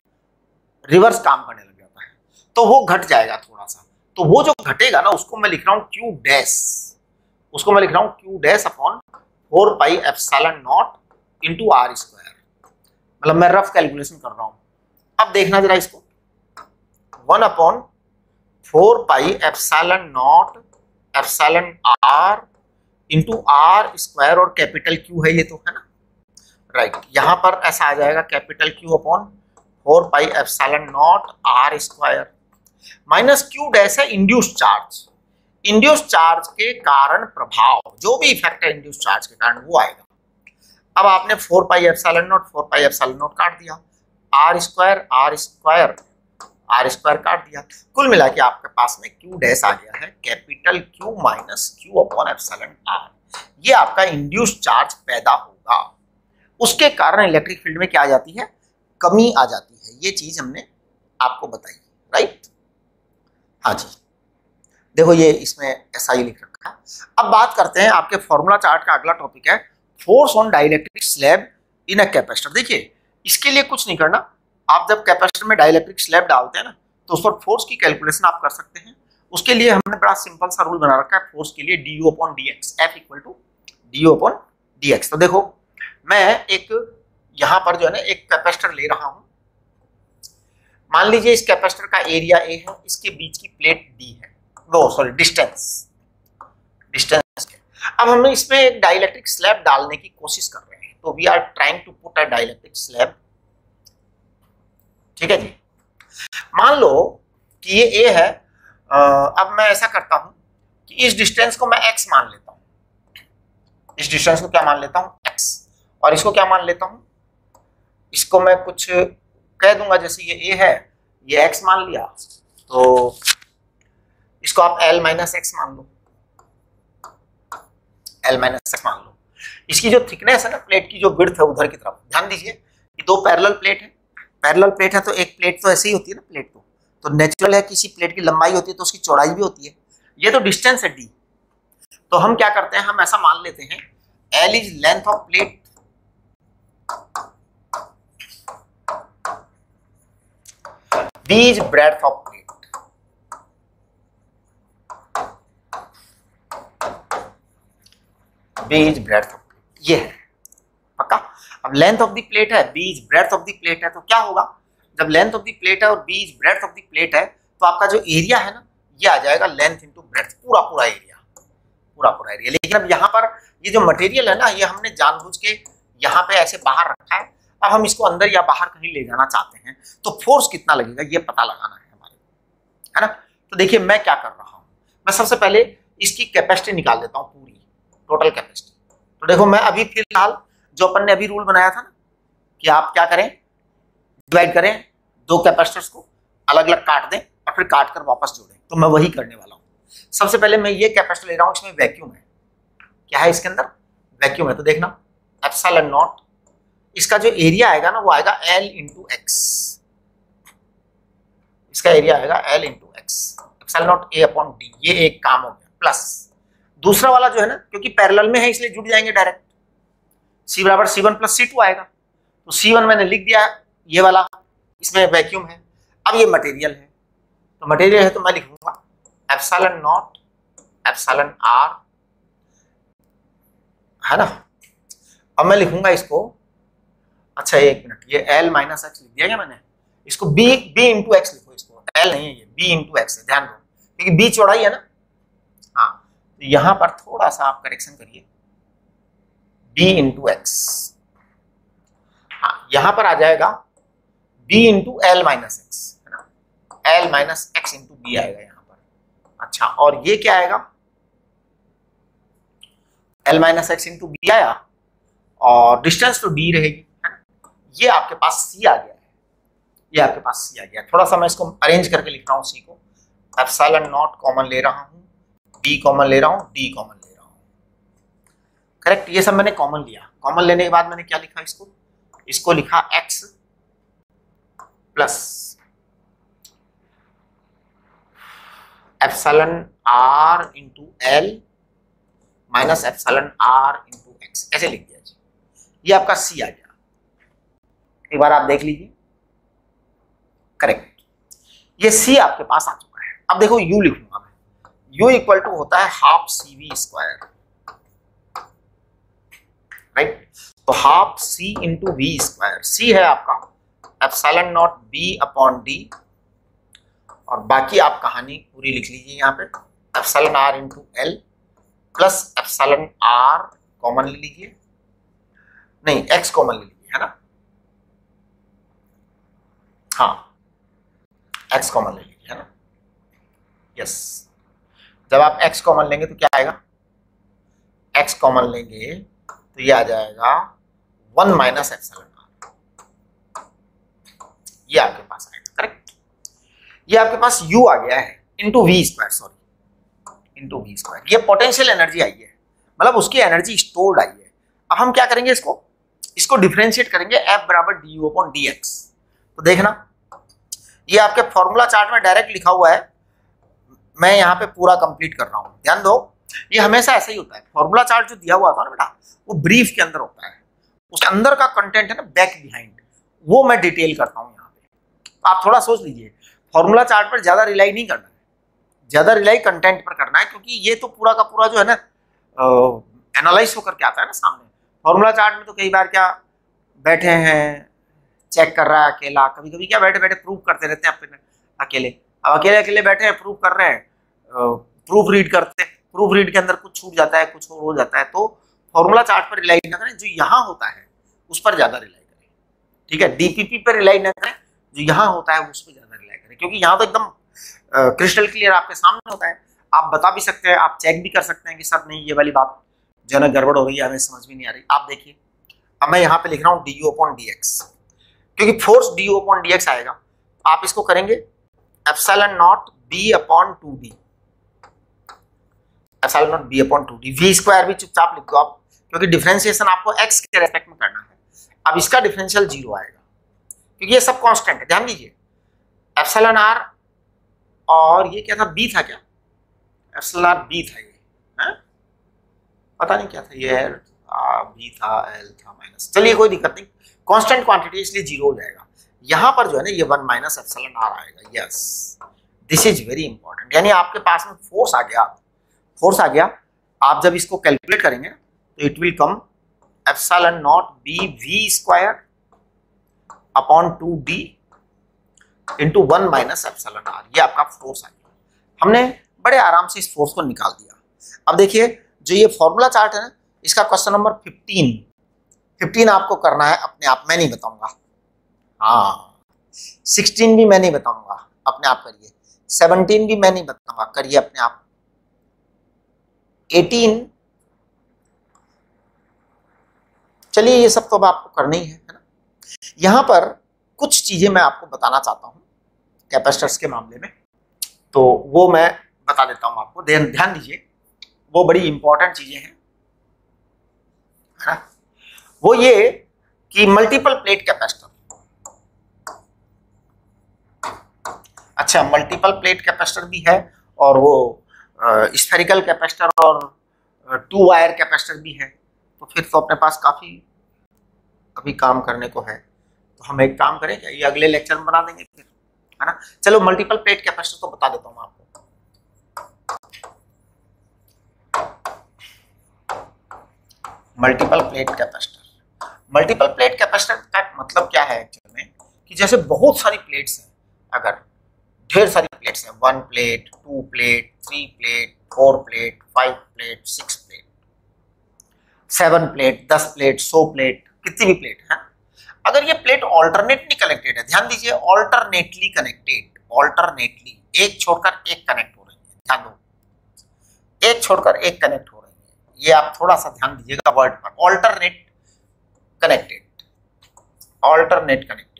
रिवर्स काम करने लग जाता है, तो वो घट जाएगा थोड़ा सा। तो वो जो घटेगा ना उसको मैं लिख रहा हूँ Q डैश, उसको मैं लिख रहा हूँ Q dash upon 4 pi epsilon not into r square. मतलब मैं रफ कैलकुलेशन कर रहा हूं, अब देखना जरा इसको, 1/4 pi epsilon naught epsilon r into r square, और कैपिटल Q है ये तो, है ना, राइट। यहां पर ऐसा आ जाएगा capital Q upon 4 pi epsilon not r square minus Q dash है इंड्यूस्ड चार्ज। इंड्यूस्ड चार्ज के कारण प्रभाव, जो भी इफेक्ट है इंड्यूस्ड चार्ज के कारण वो आएगा। अब आपने 4 पाई एप्सिलॉन नॉट काट दिया, r स्क्वायर काट दिया, कुल मिला के आपके पास में Q डैश आ गया है capital Q minus Q upon epsilon r। ये आपका इंड्यूस्ड चार्ज पैदा होगा, उसके कारण इलेक्ट्रिक फील्ड में क्या आ जाती है, कमी आ जाती है। ये चीज हमने आपको बताई, राइट। हाँ जी, देखो ये इसमें ऐसा ही लिख रखा है। अब बात करते हैं आपके फॉर्मूला चार्ट का अगला टॉपिक है force on dielectric slab in a capacitor. देखिए इसके लिए कुछ नहीं करना, आप जब कैपेसिटर में डाइलेक्ट्रिक स्लैब डालते हैं ना तो उस पर फोर्स की कैलकुलेशन आप कर सकते हैं। उसके लिए हमने बड़ा सिंपल सा रूल बना रखा है फोर्स के लिए, du upon dx, F equal to du upon dx। तो देखो मैं एक यहां पर जो है ना एक कैपेसिटर ले रहा हूं, मान लीजिए इस कैपेसिटर का एरिया A है, इसके बीच की प्लेट D है, वो सॉरी डिस्टेंस है। अब हम इसमें एक डाइलेक्ट्रिक स्लैब डालने की कोशिश कर रहे हैं, तो we are trying to put a dielectric slab, ठीक है जी। मान लो कि ये A है, अब मैं ऐसा करता हूं कि इस डिस्टेंस को मैं x मान लेता हूं, इस डिस्टेंस को क्या मान लेता हूं x, और इसको क्या मान लेता हूं, इसको मैं कुछ कह दूंगा, जैसे ये A है, ये x मान लिया, तो इसको आप L माइनस x मान लो, L माइनस x मान लो। इसकी जो थिकनेस है ना प्लेट की, जो विड्थ है उधर की तरफ, ध्यान दीजिए ये दो पैरेलल प्लेट है, पैरेलल प्लेट है तो एक प्लेट तो ऐसे ही होती है ना, प्लेट तो नेचुरल है, किसी प्लेट की लंबाई होती है तो उसकी चौड़ाई भी होती है, ये तो डिस्टेंस है d। तो हम क्या करते हैं, हम ऐसा मान लेते हैं L is length of plate, B is breadth of plate, B is breadth of plate, ये है पक्का। अब लेंथ ऑफ द प्लेट है, B is breadth of the plate है, तो क्या होगा, जब लेंथ ऑफ द प्लेट है और B is breadth of the plate है तो आपका जो एरिया है ना ये आ जाएगा लेंथ इनटू ब्रेड्थ, पूरा एरिया। लेकिन अब यहाँ पर ये जो मटेरियल है ना, ये हमने जानबूझ के यहाँ पे ऐसे बाहर रखा है। अब हम इसको अंदर या बाहर कहीं ले जाना चाहते हैं, तो फोर्स कितना लगेगा ये पता लगाना है हमारे, है ना। तो देखिए मैं क्या कर रहा हूँ, मैं सबसे पहले इसकी कैपेसिटी निकाल देता हूँ, पूरी टोटल कैपेसिटी। तो देखो मैं अभी फिलहाल जो अपन ने अभी रूल बनाया था ना कि आप क्या करें, डिवाइड करें दो कैपेसिटर्स को, अलग अलग काट दें और फिर काट कर वापस जोड़ें, तो मैं वही करने वाला हूँ। सबसे पहले मैं ये कैपेसिटर ले रहा हूँ, इसमें वैक्यूम है, क्या है इसके अंदर, वैक्यूम है। तो देखना एप्सिलॉन नॉट, इसका जो एरिया आएगा ना वो आएगा L इंटू एक्स, इसका एरिया आएगा L into x, epsilon not A upon D, ये एक काम हो गया। प्लस दूसरा वाला जो है ना, क्योंकि पैरेलल में है इसलिए जुड़ जाएंगे डायरेक्ट, C बराबर C1 प्लस C2 आएगा, तो C1 मैंने लिख दिया ये वाला, इसमें वैक्यूम है। अब ये मटेरियल है, तो मटेरियल है तो मैं लिखूंगा एप्सिलॉन नॉट एप्सिलॉन R, है ना। अब मैं लिखूंगा इसको, अच्छा एक मिनट, ये L माइनस एक्स लिख दिया क्या मैंने, इसको B इंटू एक्स लिखो, इसको L नहीं है ये B इंटू एक्स है, ध्यान दो क्योंकि B चौड़ाई है ना। हाँ, तो यहां पर थोड़ा सा आप करेक्शन करिए, B इंटू एक्स, हाँ यहां पर आ जाएगा B into L minus x, है ना, L minus x into B आएगा यहां पर। अच्छा, और ये क्या आएगा, L minus x into B आया और डिस्टेंस तो D रहेगी, है ना। ये आपके पास C आ गया है, ये आपके पास C आ गया। थोड़ा सा मैं इसको अरेंज करके लिख रहा हूँ, C को एप्सिलॉन नॉट कॉमन ले रहा हूँ, B कॉमन ले रहा हूँ, D कॉमन ले रहा हूँ, करेक्ट। ये सब मैंने कॉमन लिया, कॉमन लेने के बाद मैंने क्या लिखा, इसको लिखा x plus epsilon R into L minus epsilon R into x, ऐसे लिख दिया जी। ये आपका C आ गया, एक बार आप देख लीजिए, करेक्ट। ये C आपके पास आ चुका है। अब देखो U लिखूंगा मैं, U इक्वल टू होता है हाफ CV स्क्वायर, राइट। तो half C into V square, C है आपका epsilon not B upon D, और बाकी आप कहानी पूरी लिख लीजिए यहाँ पे, epsilon R into L plus epsilon R common ले लीजिए, नहीं x कॉमन ले लीजिए, है ना, हाँ x कॉमन ले लीजिए, है ना, यस। जब आप x कॉमन लेंगे तो क्या आएगा, x कॉमन लेंगे तो ये आ जाएगा 1 माइनस एप्सिलॉन R, ये आपके पास आएगा, करेक्ट। ये आपके पास U आ गया है into V square, sorry into V square, ये पोटेंशियल एनर्जी आई है, मतलब उसकी एनर्जी स्टोर्ड आई है। अब हम क्या करेंगे, इसको डिफरेंशिएट करेंगे, F बराबर du अपॉन dx। तो देखना, ये आपके फॉर्मूला चार्ट में डायरेक्ट लिखा हुआ है, मैं यहाँ पे पूरा कंप्लीट कर रहा हूँ, ध्यान दो। ये हमेशा ऐसा ही होता है, फॉर्मूला चार्ट जो दिया हुआ था ना बेटा, वो ब्रीफ के अंदर होता है, उसके अंदर का कंटेंट है ना बैक बिहाइंड, वो मैं डिटेल करता हूँ यहाँ पे। आप थोड़ा सोच लीजिए, फॉर्मूला चार्ट पर ज्यादा रिलाई नहीं करना है, ज्यादा रिलाई कंटेंट पर करना है, क्योंकि ये तो पूरा का पूरा जो है ना एनालाइज होकर के आता है ना सामने। फॉर्मूला चार्ट में तो कई बार क्या बैठे हैं, चेक कर रहा है अकेला, कभी कभी क्या बैठे बैठे प्रूव करते रहते हैं अपने अकेले। अब अकेले अकेले बैठे हैं, प्रूव कर रहे हैं, प्रूफ रीड करते हैं, प्रूफ रीड के अंदर कुछ छूट जाता है, कुछ और हो जाता है। तो फॉर्मूला चार्ट पर रिलाई ना करें, जो यहाँ होता है उस पर ज्यादा रिलाई करें, ठीक है। डीपीपी पर रिलाई ना करें, जो यहाँ होता है उस पर ज्यादा रिलाई करें, क्योंकि यहाँ तो एकदम क्रिस्टल क्लियर आपके सामने होता है। आप बता भी सकते हैं, आप चेक भी कर सकते हैं कि सर नहीं ये वाली बात जो है गड़बड़ हो रही है, हमें समझ में नहीं आ रही। आप देखिए, अब मैं यहाँ पे लिख रहा हूँ du अपॉन dx, क्योंकि फोर्स du अपॉन dx आएगा। आप इसको करेंगे epsilon not b upon 2d, epsilon not b upon 2d। v square भी चुपचाप लिख दो आप, क्योंकि डिफरेंशिएशन आपको x के रेस्पेक्ट में करना है। अब इसका डिफरेंशियल 0 आएगा, क्योंकि ये सब कांस्टेंट है, ध्यान दीजिए। एप्सिलॉन r और ये क्या था, b था क्या, एप्सिलॉन r b था, ये है पता नहीं क्या था, ये b था, l था, माइनस, चलिए कोई दिक्कत नहीं, कांस्टेंट क्वांटिटी इसलिए 0 हो जाएगा। यहां पर जो है ना ये 1 माइनस एप्सिलॉन r आएगा, yes this is very important. यानी आपके पास में फोर्स आ गया, फोर्स आ गया। आप जब इसको कैलकुलेट करेंगे तो it will come epsilon not b v square upon 2d into 1 minus epsilon r, ये आपका फोर्स आ गया। हमने बड़े आराम से इस फोर्स को निकाल दिया। अब देखिए, जो ये फॉर्मूला चार्ट है ना, इसका क्वेश्चन नंबर 15 आपको करना है अपने आप, मैं नहीं बताऊंगा। हाँ, 16 भी मैं नहीं बताऊंगा, अपने आप करिए। 17 भी मैं नहीं बताऊंगा, करिए अपने आप। 18, चलिए ये सब तो अब आपको करना ही है ना। यहां पर कुछ चीजें मैं आपको बताना चाहता हूं कैपेसिटर्स के मामले में, तो वो मैं बता देता हूं आपको, ध्यान दीजिए, वो बड़ी इंपॉर्टेंट चीजें हैं, है ना। वो ये कि मल्टीपल प्लेट कैपेसिटर। अच्छा, मल्टीपल प्लेट कैपेसिटर भी है और वो स्फेरिकल कैपेसिटर और 2 वायर कैपेसिटर भी है। तो फिर तो अपने पास काफी अभी काम करने को है। तो हम एक काम करें, क्या ये अगले लेक्चर में बना देंगे फिर, है ना। चलो मल्टीपल प्लेट कैपेसिटर तो बता देता हूं आपको। Multiple plate capacitor, multiple plate capacitor का मतलब क्या है एक्चुअल में, कि जैसे बहुत सारी प्लेट्स हैं, अगर ढेर सारी प्लेट्स हैं, 1 plate, 2 plate, 3 plate, 4 plate, 5 plate, 6 plate, 7 plate, 10 plate, 100 plate, कितनी भी प्लेट है, अगर ये प्लेट ऑल्टरनेटली कनेक्टेड है, ध्यान दीजिए, ऑल्टरनेटली कनेक्टेड, ऑल्टरनेटली, एक छोड़कर एक कनेक्ट हो रही है, ध्यान दो, एक छोड़कर एक कनेक्ट हो रही है, ये आप थोड़ा सा ध्यान दीजिएगा वर्ड पर, ऑल्टरनेट कनेक्टेड, ऑल्टरनेट कनेक्टेड।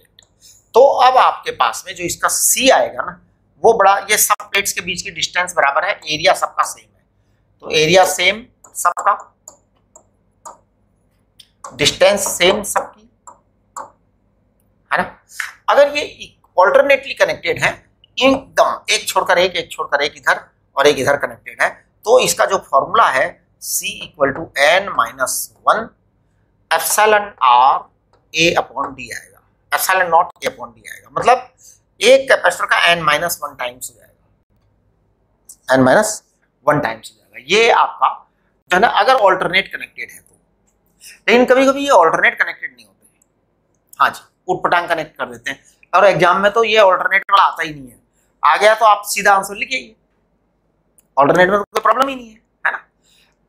तो अब आपके पास में जो इसका सी आएगा ना, वो बड़ा, ये सब प्लेट्स के बीच की डिस्टेंस बराबर है, एरिया सबका सेम है, तो एरिया सेम सबका, डिस्टेंस सेम सबकी, है ना। अगर ये ऑल्टरनेटली कनेक्टेड है, एकदम एक छोड़कर एक, एक छोड़कर एक इधर और एक इधर कनेक्टेड है, तो इसका जो फॉर्मूला है C = n-1 epsilon r a/d आएगा, एप्सिलॉन नॉट a/d आएगा, मतलब एक कैपेसिटर का n-1 टाइम्स हो जाएगा, n-1 टाइम्स हो जाएगा। ये आपका जो है ना, अगर ऑल्टरनेट कनेक्टेड है तो। लेकिन कभी कभी ये ऑल्टरनेट कनेक्टेड नहीं होते, हाँ जी, उटपटांग कनेक्ट कर देते हैं, और एग्जाम में तो ये ऑल्टरनेट वाला आता ही नहीं है, आ गया तो आप सीधा आंसर लिखिए, ऑल्टरनेट में तो कोई प्रॉब्लम ही नहीं है ना।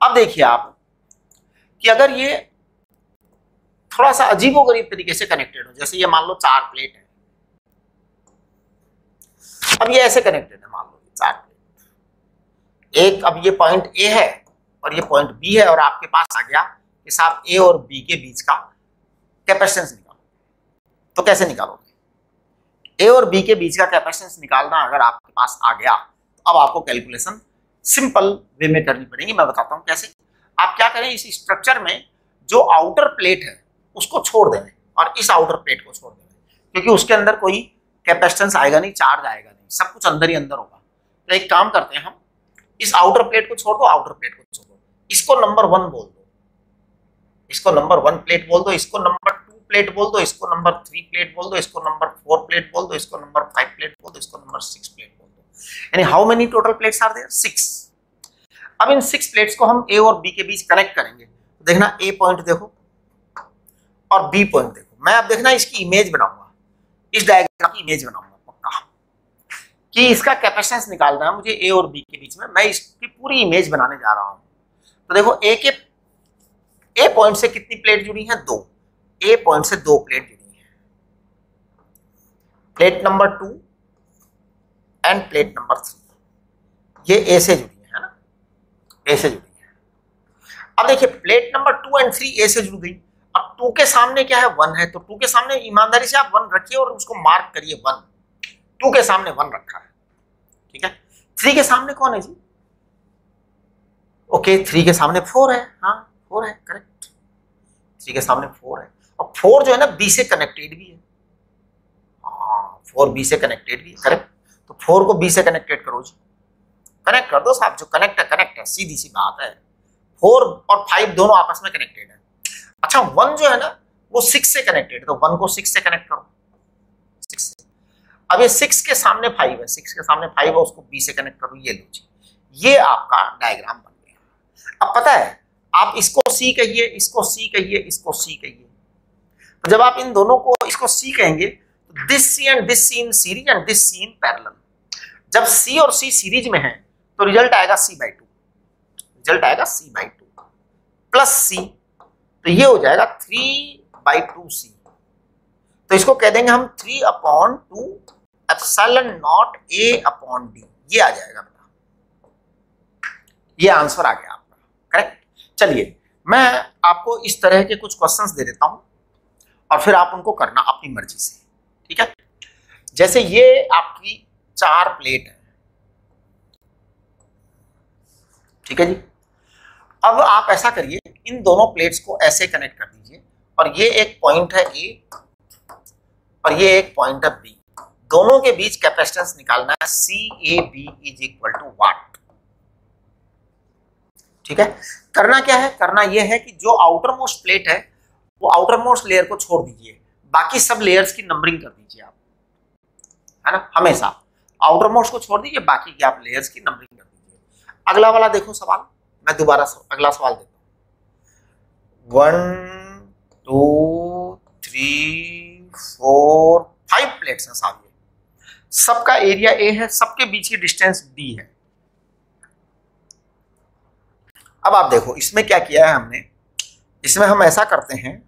अब देखिए आप कि अगर ये थोड़ा सा अजीबोगरीब तरीके से कनेक्टेड हो, जैसे ये मान लो 4 प्लेट है, अब ये ऐसे कनेक्टेड है, मान लो 4 प्लेट, एक, अब ये पॉइंट ए है और ये पॉइंट बी है, और आपके पास आ गया कि साहब ए और बी के बीच का कैपेसिटेंस निकालो, तो कैसे निकालोगे? ए और बी के बीच का कैपेसिटेंस निकालना अगर आपके पास आ गया, तो अब आपको कैलकुलेशन सिंपल वे में करनी पड़ेगी, मैं बताता हूं कैसे। आप क्या करें, इस स्ट्रक्चर में जो आउटर प्लेट है उसको छोड़ दें और इस आउटर प्लेट को छोड़ दें, क्योंकि उसके अंदर कोई कैपेसिटेंस आएगा नहीं, चार्ज आएगा नहीं, सब कुछ अंदर ही अंदर होगा। तो एक काम करते हैं हम, इस आउटर प्लेट को छोड़ दो, आउटर प्लेट को छोड़ दो, इसको नंबर 1 बोल दो, इसको नंबर 1 प्लेट बोल दो, इसको नंबर 2 प्लेट बोल दो, इसको नंबर 3 प्लेट बोल दो, इसको नंबर 4 प्लेट बोल दो, इसको नंबर 5 प्लेट बोल दो, इसको नंबर 6 प्लेट बोल दो। यानी how many total plates are there? 6। अब इन 6 प्लेट्स को हम ए और बी के बीच कनेक्ट करेंगे। तो देखना, ए पॉइंट देखो और बी पॉइंट देखो, मैं अब देखना इसकी इमेज बनाऊंगा, इस डायग्राम की इमेज बनाऊंगा पक्का, कि इसका कैपेसिटेंस निकालना है मुझे ए और बी के बीच में, मैं इसकी पूरी इमेज बनाने जा रहा हूं। तो देखो, ए पॉइंट से कितनी प्लेट जुड़ी हैं? 2। ए पॉइंट से 2 प्लेट जुड़ी हैं, plate number 2 end plate number 3, ये ए से जुड़ी है ना, ए से जुड़ी है। अब देखिए, प्लेट नंबर 2 एंड 3 ए से जुड़ गई, अब 2 के सामने क्या है? 1 है, तो 2 के सामने ईमानदारी से आप 1 रखिए और उसको मार्क करिए 1, 2 के सामने 1 रखा है, ठीक है। 3 के सामने कौन है जी? ओके, 3 के सामने 4 है, हाँ 4 है, करेक्ट, 3 के सामने 4 है, और 4 जो है ना बी से कनेक्टेड भी है, हाँ 4 बी से कनेक्टेड भी है, करेक्ट। तो 4 को बी से कनेक्टेड करो जी, कनेक्ट कर दो साहब, जो कनेक्ट है कनेक्ट है, सीधी सी बात है। 4 और 5 दोनों आपस में कनेक्टेड है। अच्छा, 1 जो है ना वो 6 से कनेक्टेड है, तो 1 को 6 से कनेक्ट करो, 6 से। अब ये 6 के सामने 5 है, 6 के सामने 5 है, उसको बी से कनेक्ट करो, ये लो जी, ये आपका डायग्राम बन गया। अब पता है, आप इसको सी कहिए, इसको सी कहिए, इसको सी कहिए, तो जब आप इन दोनों को, इसको सी कहेंगे, तो this C and this C in series and this C in parallel. जब सी और सी सीरीज में है तो रिजल्ट आएगा c/2, रिजल्ट आएगा c/2 प्लस सी, तो ये हो जाएगा 3/2c। तो इसको कह देंगे हम 3/2 एप्सिलॉन नॉट a/d, ये आ जाएगा बेटा, ये आंसर आ गया आपका, करेक्ट। चलिए, मैं आपको इस तरह के कुछ क्वेश्चंस दे देता हूं और फिर आप उनको करना अपनी मर्जी से, ठीक है। जैसे ये आपकी 4 प्लेट है, ठीक है जी। अब आप ऐसा करिए, इन दोनों प्लेट्स को ऐसे कनेक्ट कर दीजिए और ये एक पॉइंट है ए और ये एक पॉइंट है बी, दोनों के बीच कैपेसिटेंस निकालना है CAB इज इक्वल टू वाट। ठीक है, करना क्या है, करना यह है कि जो आउटर मोस्ट प्लेट है वो आउटर मोस्ट लेयर को छोड़ दीजिए, बाकी सब लेयर्स की नंबरिंग कर दीजिए आप, है ना, हमेशा आउटर मोस्ट को छोड़ दीजिए, बाकी की आप लेयर्स की नंबरिंग कर दीजिए। अगला वाला देखो सवाल, मैं दोबारा अगला सवाल देता हूं। 1 2 3 4 5 प्लेट्स हैं सामने, सबका एरिया ए है, सबके बीच की डिस्टेंस डी है। अब आप देखो इसमें क्या किया है हमने, इसमें हम ऐसा करते हैं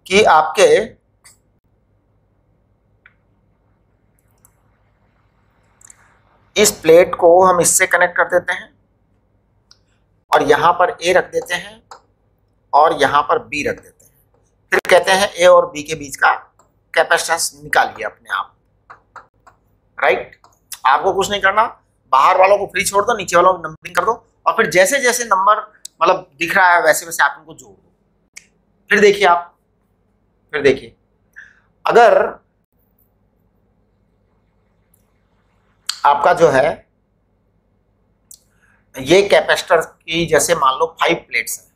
कि आपके इस प्लेट को हम इससे कनेक्ट कर देते हैं और यहां पर ए रख देते हैं और यहां पर बी रख देते हैं, फिर कहते हैं ए और बी के बीच का कैपेसिटेंस निकालिए अपने आप, राइट। आपको कुछ नहीं करना, बाहर वालों को फ्री छोड़ दो, नीचे वालों को नंबरिंग कर दो और फिर जैसे जैसे नंबर मतलब दिख रहा है वैसे वैसे आप इनको जोड़ दो। फिर देखिए आप, फिर देखिए अगर आपका जो है ये कैपेसिटर की जैसे मान लो 5 प्लेट्स हैं,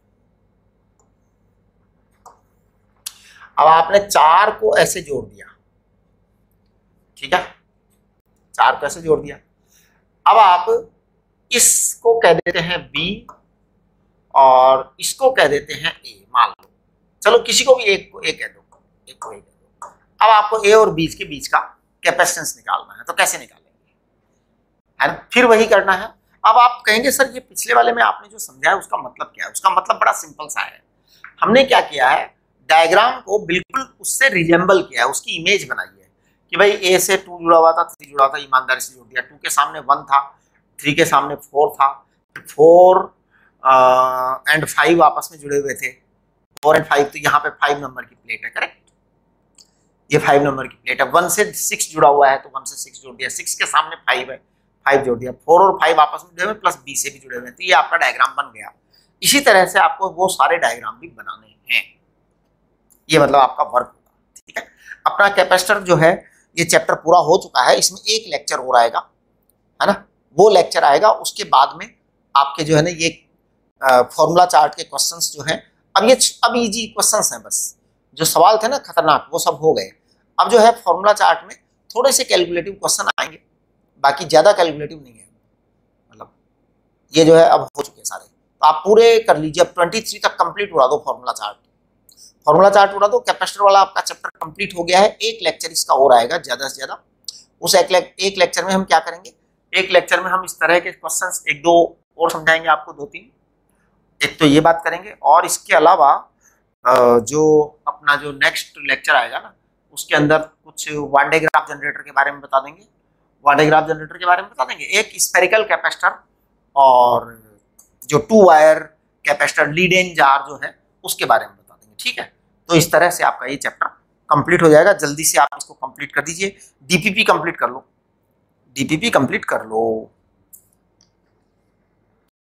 अब आपने 4 को ऐसे जोड़ दिया, ठीक है, 4 को ऐसे जोड़ दिया। अब आप इसको कह देते हैं बी और इसको कह देते हैं ए, मान लो, चलो किसी को भी एक को ए कह दो, एक को ए कह दो। अब आपको ए और बी के बीच का कैपेसिटेंस निकालना है, तो कैसे निकालेंगे, है ना, फिर वही करना है। अब आप कहेंगे सर ये पिछले वाले में आपने जो समझाया उसका मतलब क्या है, उसका मतलब बड़ा सिंपल सा है। हमने क्या किया है, डायग्राम को बिल्कुल उससे रिजेंबल किया है, उसकी इमेज बनाई है कि भाई ए से 2 जुड़ा हुआ था, 3 जुड़ा था, ईमानदारी से जोड़ दिया, 2 के सामने 1 था, 3 के सामने 4 था, 4 एंड 5 आपस में जुड़े हुए थे, 4 एंड 5, तो यहाँ पे 5 नंबर की प्लेट है, करेक्ट, ये 5 नंबर की प्लेट है। 1 से 6 जुड़ा हुआ है तो 1 से 6 जोड़ दिया, 6 के सामने 5 है, 5 जोड़ दिया, 4 और 5 आपस में जुड़े हुए प्लस बी से भी जुड़े हुए, तो ये आपका डायग्राम बन गया। इसी तरह से आपको वो सारे डायग्राम भी बनाने हैं, ये मतलब आपका वर्क होगा, ठीक है। अपना कैपेसिटर जो है ये चैप्टर पूरा हो चुका है, इसमें एक लेक्चर हो रहेगा, है ना, वो लेक्चर आएगा, उसके बाद में आपके जो है ना ये फॉर्मूला चार्ट के क्वेश्चंस जो हैं, अब इजी क्वेश्चंस हैं, बस जो सवाल थे ना खतरनाक वो सब हो गए। अब जो है फॉर्मूला चार्ट में थोड़े से कैलकुलेटिव क्वेश्चन आएंगे, बाकी ज्यादा कैलकुलेटिव नहीं है, मतलब ये जो है अब हो चुके हैं सारे, तो आप पूरे कर लीजिए। अब 23 तक कंप्लीट उड़ा दो फॉर्मूला चार्ट, फॉर्मूला चार्ट उड़ा दो, कैपेसिटर वाला आपका चैप्टर कंप्लीट हो गया है। एक लेक्चर इसका और आएगा ज्यादा से ज्यादा, उस एक लेक्चर में हम क्या करेंगे, एक लेक्चर में हम इस तरह के क्वेश्चंस 1-2 और समझाएंगे आपको, 2-3, एक तो ये बात करेंगे, और इसके अलावा जो अपना जो नेक्स्ट लेक्चर आएगा ना उसके अंदर कुछ वन डे ग्राफ जनरेटर के बारे में बता देंगे, वन डे ग्राफ जनरेटर के बारे में बता देंगे, एक स्फेरिकल कैपेसिटर और जो 2 wire capacitor lead in jar जो है उसके बारे में बता देंगे, ठीक है। तो इस तरह से आपका ये चैप्टर कंप्लीट हो जाएगा, जल्दी से आप इसको कंप्लीट कर दीजिए, डीपीपी कंप्लीट कर लो, डीपीपी कंप्लीट कर लो।